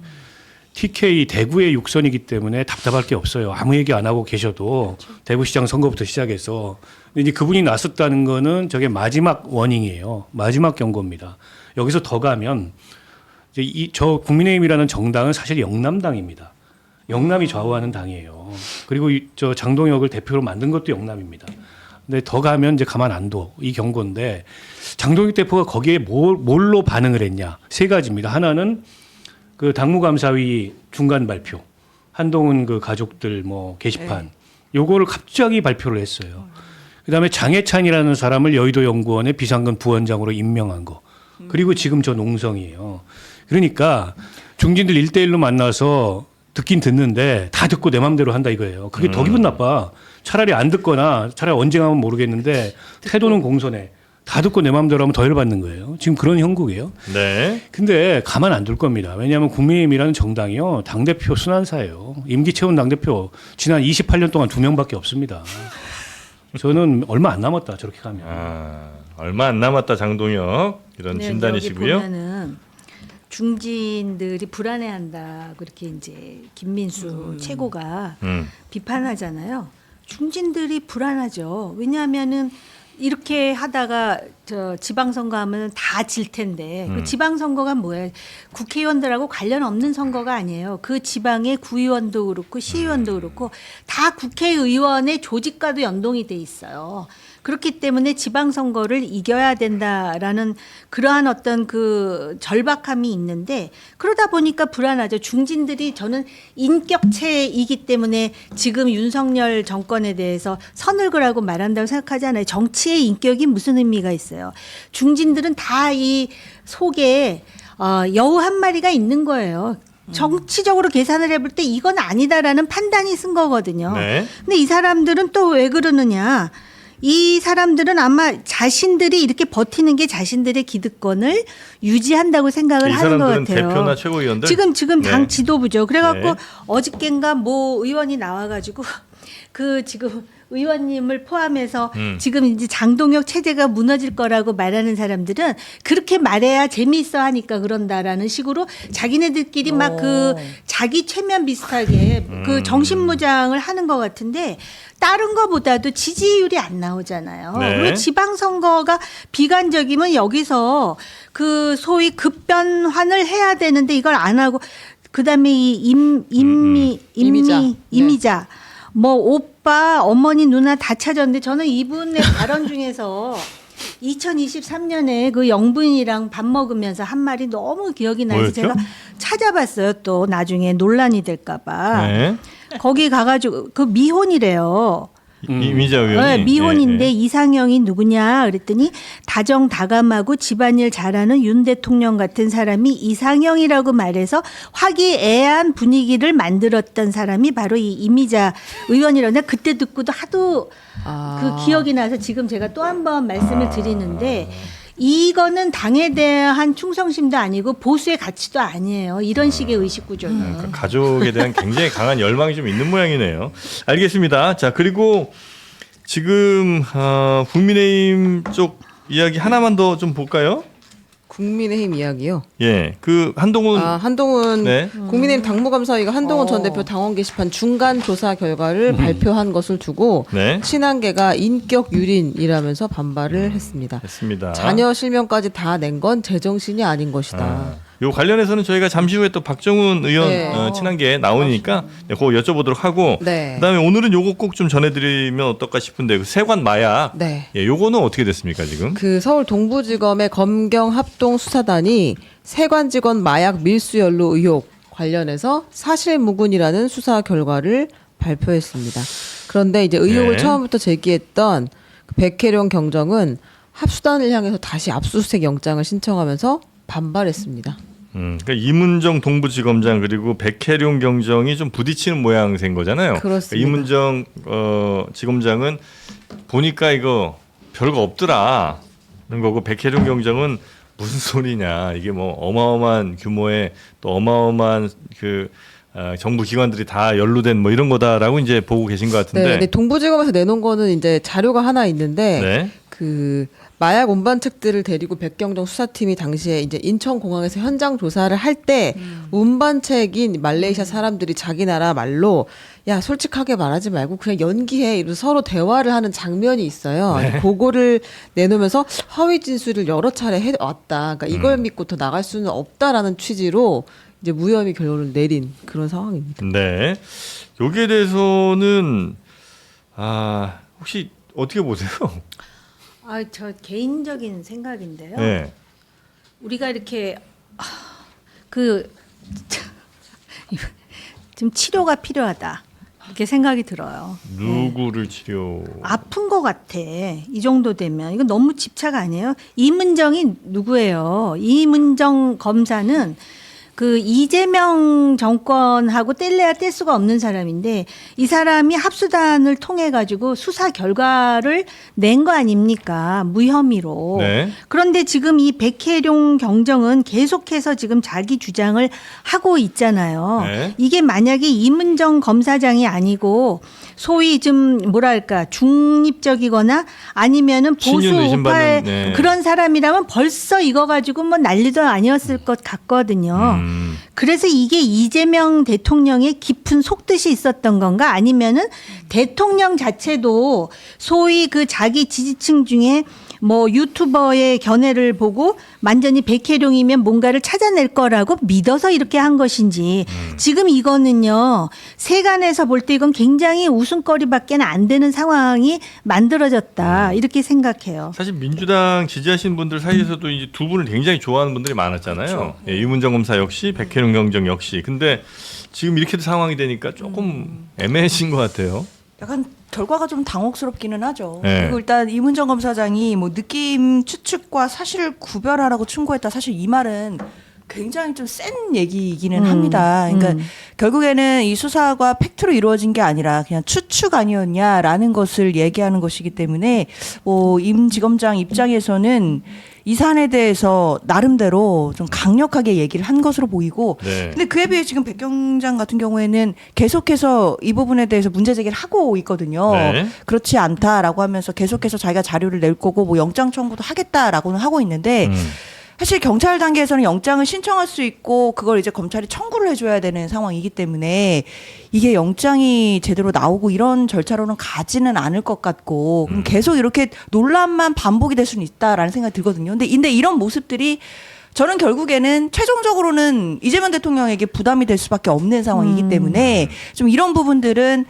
TK 대구의 육선이기 때문에 답답할 게 없어요. 아무 얘기 안 하고 계셔도 대구시장 선거부터 시작해서. 근데 이제 그분이 나섰다는 거는 저게 마지막 워닝이에요. 마지막 경고입니다. 여기서 더 가면 이제 저 국민의힘이라는 정당은 사실 영남당입니다. 영남이 좌우하는 당이에요. 그리고 저 장동혁을 대표로 만든 것도 영남입니다. 근데 더 가면 이제 가만 안 둬. 이 경고인데 장동혁 대표가 거기에 뭘로 반응을 했냐. 세 가지입니다. 하나는 그 당무감사위 중간 발표, 한동훈 그 가족들 뭐 게시판, 요거를 갑자기 발표를 했어요. 그다음에 장해찬이라는 사람을 여의도 연구원의 비상근 부원장으로 임명한 거. 그리고 지금 저 농성이에요. 그러니까 중진들 1대1로 만나서 듣긴 듣는데 다 듣고 내 맘대로 한다 이거예요. 그게 더 기분 나빠. 차라리 안 듣거나 차라리 언제 가면 모르겠는데 태도는 공손해. 다 듣고 내 맘대로 하면 더 열받는 거예요. 지금 그런 형국이에요. 네. 근데 가만 안 둘 겁니다. 왜냐하면 국민의힘이라는 정당이요. 당대표 순환사예요. 임기 채운 당대표 지난 28년 동안 2명밖에 없습니다. 저는 얼마 안 남았다 저렇게 가면. 얼마 안 남았다 장동혁 이런 진단이시고요. 여기 보면은 중진들이 불안해한다 그렇게 이제 김민수 최고가 비판하잖아요. 중진들이 불안하죠. 왜냐하면은 이렇게 하다가 저 지방선거 하면 다 질 텐데 그 지방선거가 뭐예요? 국회의원들하고 관련 없는 선거가 아니에요. 그 지방의 구의원도 그렇고 시의원도 그렇고 다 국회의원의 조직과도 연동이 돼 있어요. 그렇기 때문에 지방선거를 이겨야 된다라는 그러한 어떤 그 절박함이 있는데 그러다 보니까 불안하죠. 중진들이 저는 인격체이기 때문에 지금 윤석열 정권에 대해서 선을 그라고 말한다고 생각하지 않아요. 정치의 인격이 무슨 의미가 있어요. 중진들은 다 이 속에 여우 한 마리가 있는 거예요. 정치적으로 계산을 해볼 때 이건 아니다라는 판단이 쓴 거거든요. 네. 근데 이 사람들은 또 왜 그러느냐. 이 사람들은 아마 자신들이 이렇게 버티는 게 자신들의 기득권을 유지한다고 생각을 하는 것 같아요. 대표나 최고위원들 지금 당 네. 지도부죠. 그래갖고 네. 어저께인가 뭐 의원이 나와가지고 그 지금 의원님을 포함해서 지금 이제 장동혁 체제가 무너질 거라고 말하는 사람들은 그렇게 말해야 재미있어 하니까 그런다라는 식으로 자기네들끼리 막 그 자기 최면 비슷하게 그 정신무장을 하는 것 같은데 다른 거보다도 지지율이 안 나오잖아요. 네. 그리고 지방선거가 비관적이면 여기서 그 소위 급변환을 해야 되는데 이걸 안 하고 그다음에 이 이미자 뭐 오빠 어머니 누나 다 찾았는데 저는 이분의 발언 중에서 2023년에 그 영부인이랑 밥 먹으면서 한 말이 너무 기억이 나서 뭐였죠? 제가 찾아봤어요. 또 나중에 논란이 될까봐. 네. 거기 가가지고 그 미혼이래요. 이미자 의원이 네, 미혼인데 네. 이상형이 누구냐 그랬더니 다정다감하고 집안일 잘하는 윤 대통령 같은 사람이 이상형이라고 말해서 화기애애한 분위기를 만들었던 사람이 바로 이 이미자 의원이라는데 그때 듣고도 하도 그 기억이 나서 지금 제가 또 한 번 말씀을 드리는데 이거는 당에 대한 충성심도 아니고 보수의 가치도 아니에요. 이런 식의 의식 구조는. 그러니까 가족에 대한 굉장히 강한 열망이 좀 있는 모양이네요. 알겠습니다. 자, 그리고 지금 국민의힘 쪽 이야기 하나만 더 좀 볼까요? 국민의힘 이야기요. 예, 그 한동훈 네. 국민의힘 당무감사위가 한동훈 전 대표 당원 게시판 중간 조사 결과를 발표한 것을 두고 네. 친한계가 인격 유린이라면서 반발을 했습니다. 했습니다. 자녀 실명까지 다 낸 건 제정신이 아닌 것이다. 요 관련해서는 저희가 잠시 후에 또 박정훈 의원 네. 친한 게 나오니까 그거 여쭤보도록 하고 네. 그다음에 오늘은 요거 꼭 좀 전해드리면 어떨까 싶은데 그 세관 마약 네. 예, 요거는 어떻게 됐습니까 지금? 그 서울 동부지검의 검경 합동 수사단이 세관 직원 마약 밀수 연루 의혹 관련해서 사실무근이라는 수사 결과를 발표했습니다. 그런데 이제 의혹을 네. 처음부터 제기했던 그 백혜룡 경정은 합수단을 향해서 다시 압수수색 영장을 신청하면서 반발했습니다. 그러니까 이문정 동부지검장 그리고 백혜룡 경정이 좀 부딪히는 모양새인 거잖아요. 그렇습니다. 그러니까 이문정 지검장은 보니까 이거 별거 없더라는 거고 백혜룡 경정은 무슨 소리냐 이게 뭐 어마어마한 규모의 또 어마어마한 그 정부 기관들이 다 연루된 뭐 이런 거다라고 이제 보고 계신 것 같은데. 네, 근데 동부지검에서 내놓은 거는 이제 자료가 하나 있는데 네. 그 마약 운반책들을 데리고 백경정 수사팀이 당시에 이제 인천공항에서 현장 조사를 할 때 운반책인 말레이시아 사람들이 자기 나라 말로 야 솔직하게 말하지 말고 그냥 연기해 이러면서 서로 대화를 하는 장면이 있어요. 네. 그거를 내놓으면서 허위 진술을 여러 차례 해왔다. 그러니까 이걸 믿고 더 나갈 수는 없다라는 취지로 이제 무혐의 결론을 내린 그런 상황입니다. 네. 여기에 대해서는 혹시 어떻게 보세요? 저 개인적인 생각인데요. 네. 우리가 이렇게 좀 치료가 필요하다 이렇게 생각이 들어요. 누구를 치료? 아픈 것 같아. 이 정도 되면 이건 너무 집착 아니에요? 이문정이 누구예요? 이문정 검사는 그 이재명 정권하고 뗄래야 뗄 수가 없는 사람인데 이 사람이 합수단을 통해 가지고 수사 결과를 낸 거 아닙니까? 무혐의로. 네. 그런데 지금 이 백혜룡 경정은 계속해서 지금 자기 주장을 하고 있잖아요. 네. 이게 만약에 이문정 검사장이 아니고 소위 좀 뭐랄까 중립적이거나 아니면은 보수 친윤 우파의 의심받는, 네. 그런 사람이라면 벌써 이거 가지고 뭐 난리도 아니었을 것 같거든요. 그래서 이게 이재명 대통령의 깊은 속뜻이 있었던 건가 아니면은 대통령 자체도 소위 그 자기 지지층 중에 뭐 유튜버의 견해를 보고 완전히 백혜룡이면 뭔가를 찾아낼 거라고 믿어서 이렇게 한 것인지 지금 이거는요 세간에서 볼 때 이건 굉장히 웃음거리밖에 안 되는 상황이 만들어졌다 이렇게 생각해요. 사실 민주당 지지하시는 분들 사이에서도 이제 두 분을 굉장히 좋아하는 분들이 많았잖아요. 그렇죠. 예, 이문정 검사 역시 백혜룡 경정 역시. 근데 지금 이렇게 상황이 되니까 조금 애매해진 것 같아요. 약간 결과가 좀 당혹스럽기는 하죠. 네. 그리고 일단 이문정 검사장이 뭐 느낌 추측과 사실을 구별하라고 충고했다. 사실 이 말은 굉장히 좀 센 얘기이기는 합니다. 그러니까 결국에는 이 수사가 팩트로 이루어진 게 아니라 그냥 추측 아니었냐라는 것을 얘기하는 것이기 때문에 뭐 임 지검장 입장에서는 이 사안에 대해서 나름대로 좀 강력하게 얘기를 한 것으로 보이고 네. 근데 그에 비해 지금 백 경장 같은 경우에는 계속해서 이 부분에 대해서 문제 제기를 하고 있거든요. 네. 그렇지 않다라고 하면서 계속해서 자기가 자료를 낼 거고 뭐 영장 청구도 하겠다라고는 하고 있는데 사실 경찰 단계에서는 영장을 신청할 수 있고 그걸 이제 검찰이 청구를 해줘야 되는 상황이기 때문에 이게 영장이 제대로 나오고 이런 절차로는 가지는 않을 것 같고 그럼 계속 이렇게 논란만 반복이 될 수는 있다라는 생각이 들거든요. 근데 이런 모습들이 저는 결국에는 최종적으로는 이재명 대통령에게 부담이 될 수밖에 없는 상황이기 때문에 좀 이런 부분들은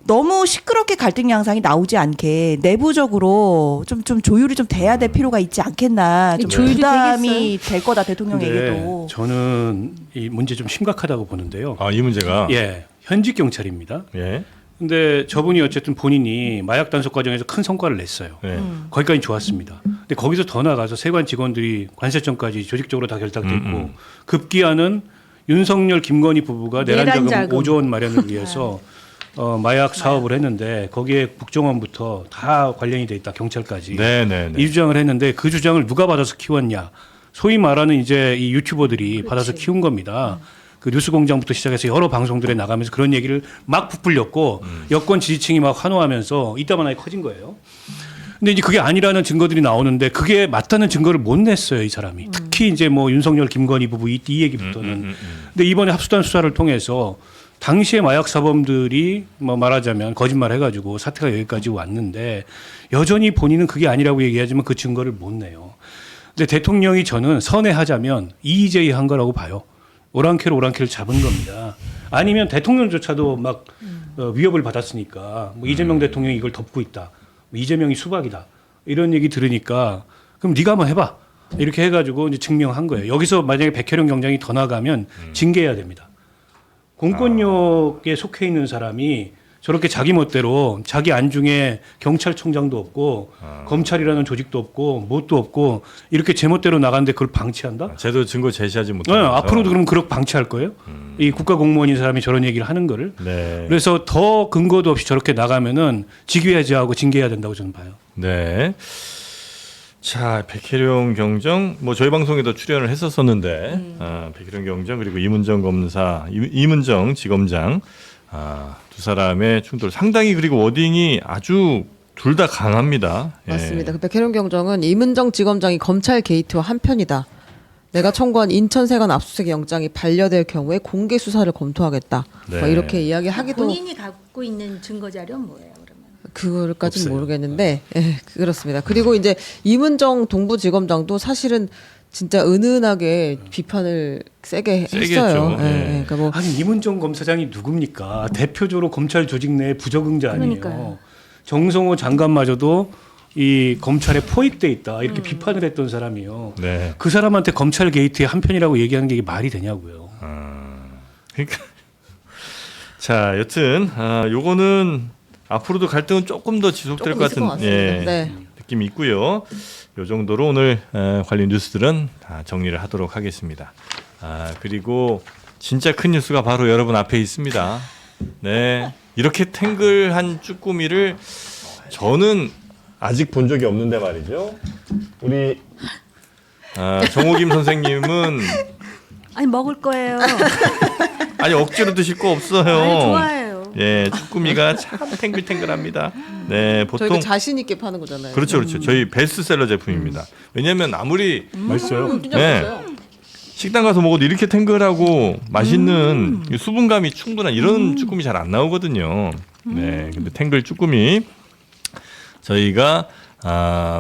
너무 시끄럽게 갈등 양상이 나오지 않게 내부적으로 좀 조율이 좀 돼야 될 필요가 있지 않겠나. 좀 조율이 부담이 될 거다 대통령에게도. 근데 저는 이 문제 좀 심각하다고 보는데요. 이 문제가. 예, 현직 경찰입니다. 예. 근데 저분이 어쨌든 본인이 마약 단속 과정에서 큰 성과를 냈어요. 네. 거기까지 좋았습니다. 근데 거기서 더 나가서 세관 직원들이 관세청까지 조직적으로 다 결탁됐고 급기야는 윤석열 김건희 부부가 내란 자금 내란자금. 5조 원 마련을 위해서 마약 사업을 했는데 거기에 국정원부터 다 관련이 돼 있다 경찰까지 네네네. 이 주장을 했는데 그 주장을 누가 받아서 키웠냐 소위 말하는 이제 이 유튜버들이 받아서 키운 겁니다. 그 뉴스공장부터 시작해서 여러 방송들에 나가면서 그런 얘기를 막 부풀렸고 여권 지지층이 막 환호하면서 이따만하게 커진 거예요. 근데 이제 그게 아니라는 증거들이 나오는데 그게 맞다는 증거를 못 냈어요 이 사람이. 특히 이제 뭐 윤석열 김건희 부부 이 얘기부터는. 근데 이번에 합수단 수사를 통해서 당시에 마약 사범들이 뭐 말하자면 거짓말 해가지고 사태가 여기까지 왔는데 여전히 본인은 그게 아니라고 얘기하지만 그 증거를 못 내요. 근데 대통령이 저는 선회하자면 EJ 한 거라고 봐요. 오랑캐를 잡은 겁니다. 아니면 대통령조차도 막 위협을 받았으니까 뭐 이재명 대통령이 이걸 덮고 있다. 뭐 이재명이 수박이다. 이런 얘기 들으니까 그럼 네가 한번 해봐. 이렇게 해가지고 이제 증명한 거예요. 여기서 만약에 백혜령 경장이 더 나가면 징계해야 됩니다. 공권력에 속해 있는 사람이 저렇게 자기 멋대로 자기 안중에 경찰청장도 없고 검찰이라는 조직도 없고 뭣도 없고 이렇게 제멋대로 나가는데 그걸 방치한다? 제도 증거 제시하지 네, 못하면서. 앞으로도 그럼 그렇게 방치할 거예요? 이 국가공무원인 사람이 저런 얘기를 하는 거를. 네. 그래서 더 근거도 없이 저렇게 나가면은 직위해제하고 징계해야 된다고 저는 봐요. 네. 자, 백혜령 경정 뭐 저희 방송에도 출연을 했었었는데 백혜령 경정 그리고 이문정 검사, 이문정 지검장 두 사람의 충돌 상당히 그리고 워딩이 아주 둘 다 강합니다. 맞습니다. 그 백혜령 경정은 이문정 지검장이 검찰 게이트와 한편이다. 내가 청구한 인천세관 압수수색 영장이 반려될 경우에 공개 수사를 검토하겠다. 네. 뭐 이렇게 이야기하기도 본인이 갖고 있는 증거 자료는 뭐예요, 그러면? 그걸까지는 없어요. 모르겠는데 그렇습니다. 그리고 이제 이문정 동부지검장도 사실은 진짜 은은하게 비판을 세게 세겠죠. 했어요. 네. 그러니까 뭐 아니 이문정 검사장이 누굽니까? 대표적으로 검찰 조직 내 부적응자 아니에요. 그러니까요. 정성호 장관마저도 이 검찰에 포획돼 있다 이렇게 비판을 했던 사람이요. 네. 그 사람한테 검찰 게이트의 한편이라고 얘기하는 게 이게 말이 되냐고요. 그러니까 자, 여튼 요거는 앞으로도 갈등은 조금 더 지속될 조금 것 있을 것 같은 같습니다. 네. 느낌이 있고요. 요 정도로 오늘 관련 뉴스들은 다 정리를 하도록 하겠습니다. 그리고 진짜 큰 뉴스가 바로 여러분 앞에 있습니다. 네, 이렇게 탱글한 쭈꾸미를 저는 아직 본 적이 없는데 말이죠. 우리 정호김 선생님은 아니 먹을 거예요. 아니 억지로 드실 거 없어요. 아니, 좋아해요. 예, 쭈꾸미가 참 탱글탱글합니다. 네, 보통 저희가 자신 있게 파는 거잖아요. 그렇죠, 그렇죠. 저희 베스트셀러 제품입니다. 왜냐하면 아무리 맛있어요. 진짜 네. 맛있어요. 식당 가서 먹어도 이렇게 탱글하고 맛있는 이 수분감이 충분한 이런 쭈꾸미 잘 안 나오거든요. 네, 근데 탱글 쭈꾸미 저희가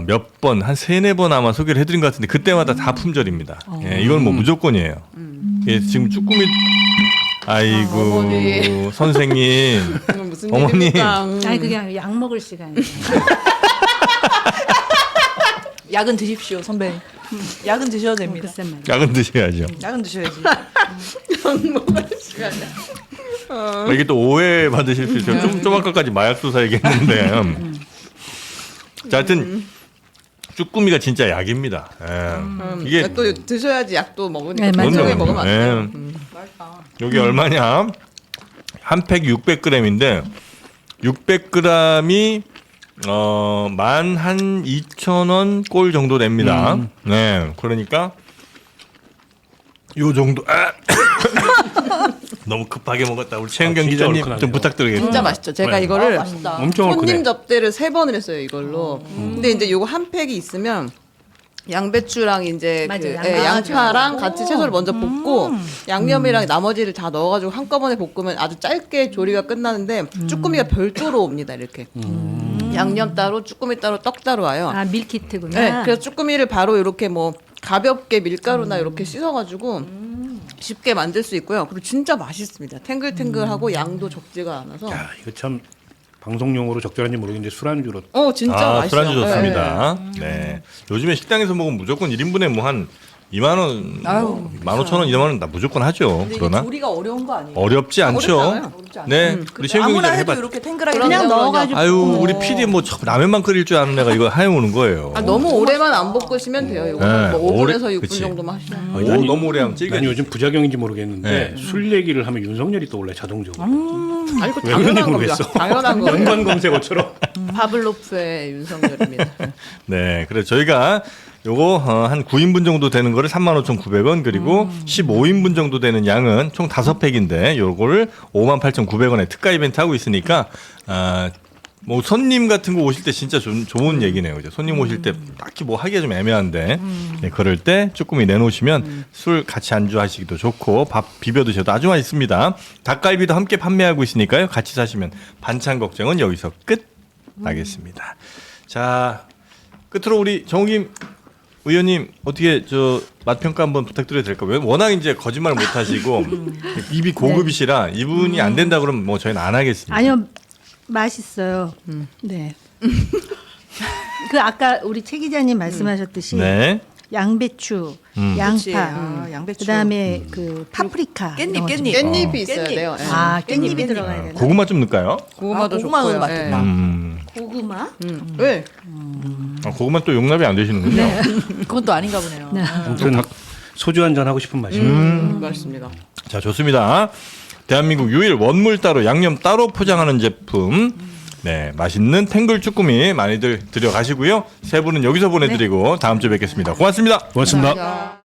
몇 번, 한 3-4번 아마 소개를 해드린 것 같은데 그때마다 다 품절입니다. 예, 이건 뭐 무조건이에요. 예, 지금 쭈꾸미 아이고 어머니. 선생님 무슨 어머니. 일입니까? 아니 그게 아니라 약 먹을 시간이에요. 약은 드십시오, 선배님. 약은 드셔도 됩니다. 글쎄 말이야. 약은 드셔야죠. 약은 드셔야지. 이게 또 오해 받으실 수 있어요. 좀 아까까지 마약 수사 얘기했는데. 자, 하여튼 쭈꾸미가 진짜 약입니다. 예. 이게 또 드셔야지 약도 먹으니까 네, 맞아요. 건강에 먹으면 안 돼요. 여기 얼마냐? 한 팩 600g인데 600g이 12,000원 꼴 정도 됩니다. 네, 그러니까 요 정도. 너무 급하게 먹었다. 우리 최은경 진짜 기자님 얼큰하네요. 좀 부탁드리겠습니다. 진짜 맛있죠. 제가 네. 이거를 엄청 얼큰해. 손님 접대를 3번을 했어요, 이걸로. 근데 이제 요거 한 팩이 있으면 양배추랑 이제 맞아요. 그 양파. 양파랑 같이 채소를 먼저 볶고 양념이랑 나머지를 다 넣어가지고 한꺼번에 볶으면 아주 짧게 조리가 끝나는데 쭈꾸미가 별도로 옵니다, 이렇게. 양념 따로, 쭈꾸미 따로, 떡 따로 와요. 아 밀키트구나. 네, 그래서 쭈꾸미를 바로 이렇게 뭐 가볍게 밀가루나 이렇게 씻어가지고 쉽게 만들 수 있고요. 그리고 진짜 맛있습니다. 탱글탱글하고 양도 적지가 않아서. 야, 이거 참 방송용으로 적절한지 모르겠는데 술안주로 진짜 맛있어요. 술안주 좋습니다. 네. 요즘에 식당에서 먹으면 무조건 1인분에 뭐 한 2만 원, 아유, 15,000원, 2만 원 다 무조건 하죠. 근데 이게 그러나 조리가 어려운 거 아니에요? 어렵지 않죠. 어렵지 않아요. 네, 우리 최은경 아무나 기자 해도 해봐. 이렇게 탱글하게 그냥 된다고 넣어가지고. 아유, 우리 PD 뭐 라면만 끓일 줄 아는 애가 이거 하여오는 거예요. 너무 오래만 안 볶으시면 돼요. 이거 네, 뭐 5분에서 오래- 6분 그치. 정도만 하시면. 오, 너무 오래 하면 난 찔겨. 요즘 부작용인지 모르겠는데 네. 술 얘기를 하면 윤석열이 떠올라 자동적으로. 아니, 그 왜 그런지 당연한 겁니다. 모르겠어. 당연한 거. 연관 검색어처럼. 파블로프의 윤석열입니다. 네, 그래서 저희가 요거 한 9인분 정도 되는 거를 35,900원 그리고 15인분 정도 되는 양은 총 5팩인데 요거를 58,900원에 특가 이벤트 하고 있으니까 뭐 손님 같은 거 오실 때 진짜 좋은 얘기네요. 그죠? 손님 오실 때 딱히 뭐 하기가 좀 애매한데 네, 그럴 때 쭈꾸미 내놓으시면 술 같이 안주하시기도 좋고 밥 비벼 드셔도 아주 맛있습니다. 닭갈비도 함께 판매하고 있으니까요. 같이 사시면 반찬 걱정은 여기서 끝 나겠습니다. 자, 끝으로 우리 정우김 의원님 어떻게 저 맛 평가 한번 부탁드려도 될까요? 워낙 이제 거짓말 못 하시고 입이 고급이시라 이분이 안 된다 그러면 뭐 저희는 안 하겠습니다. 아니요, 맛있어요. 네. 그 아까 우리 최 기자님 말씀하셨듯이 네. 양배추, 그치. 양파, 아, 양배추. 그다음에 그 파프리카, 깻잎, 이런 거 좀- 깻잎. 깻잎이 있어야 깻잎. 돼요. 예. 아, 깻잎이 깻잎. 들어가야 되나? 고구마 좀 넣을까요? 고구마도 고구마는 좋고요. 맛있다. 예. 고구마? 왜? 고구마 또 용납이 안 되시는군요. 그건 또 아닌가 보네요. 아무튼 소주 한잔 하고 싶은 맛이에요. 맛있습니다. 자, 좋습니다. 대한민국 유일 원물 따로 양념 따로 포장하는 제품. 네, 맛있는 탱글 쭈꾸미 많이들 들여가시고요. 세 분은 여기서 보내드리고 다음 주에 뵙겠습니다. 고맙습니다. 고맙습니다.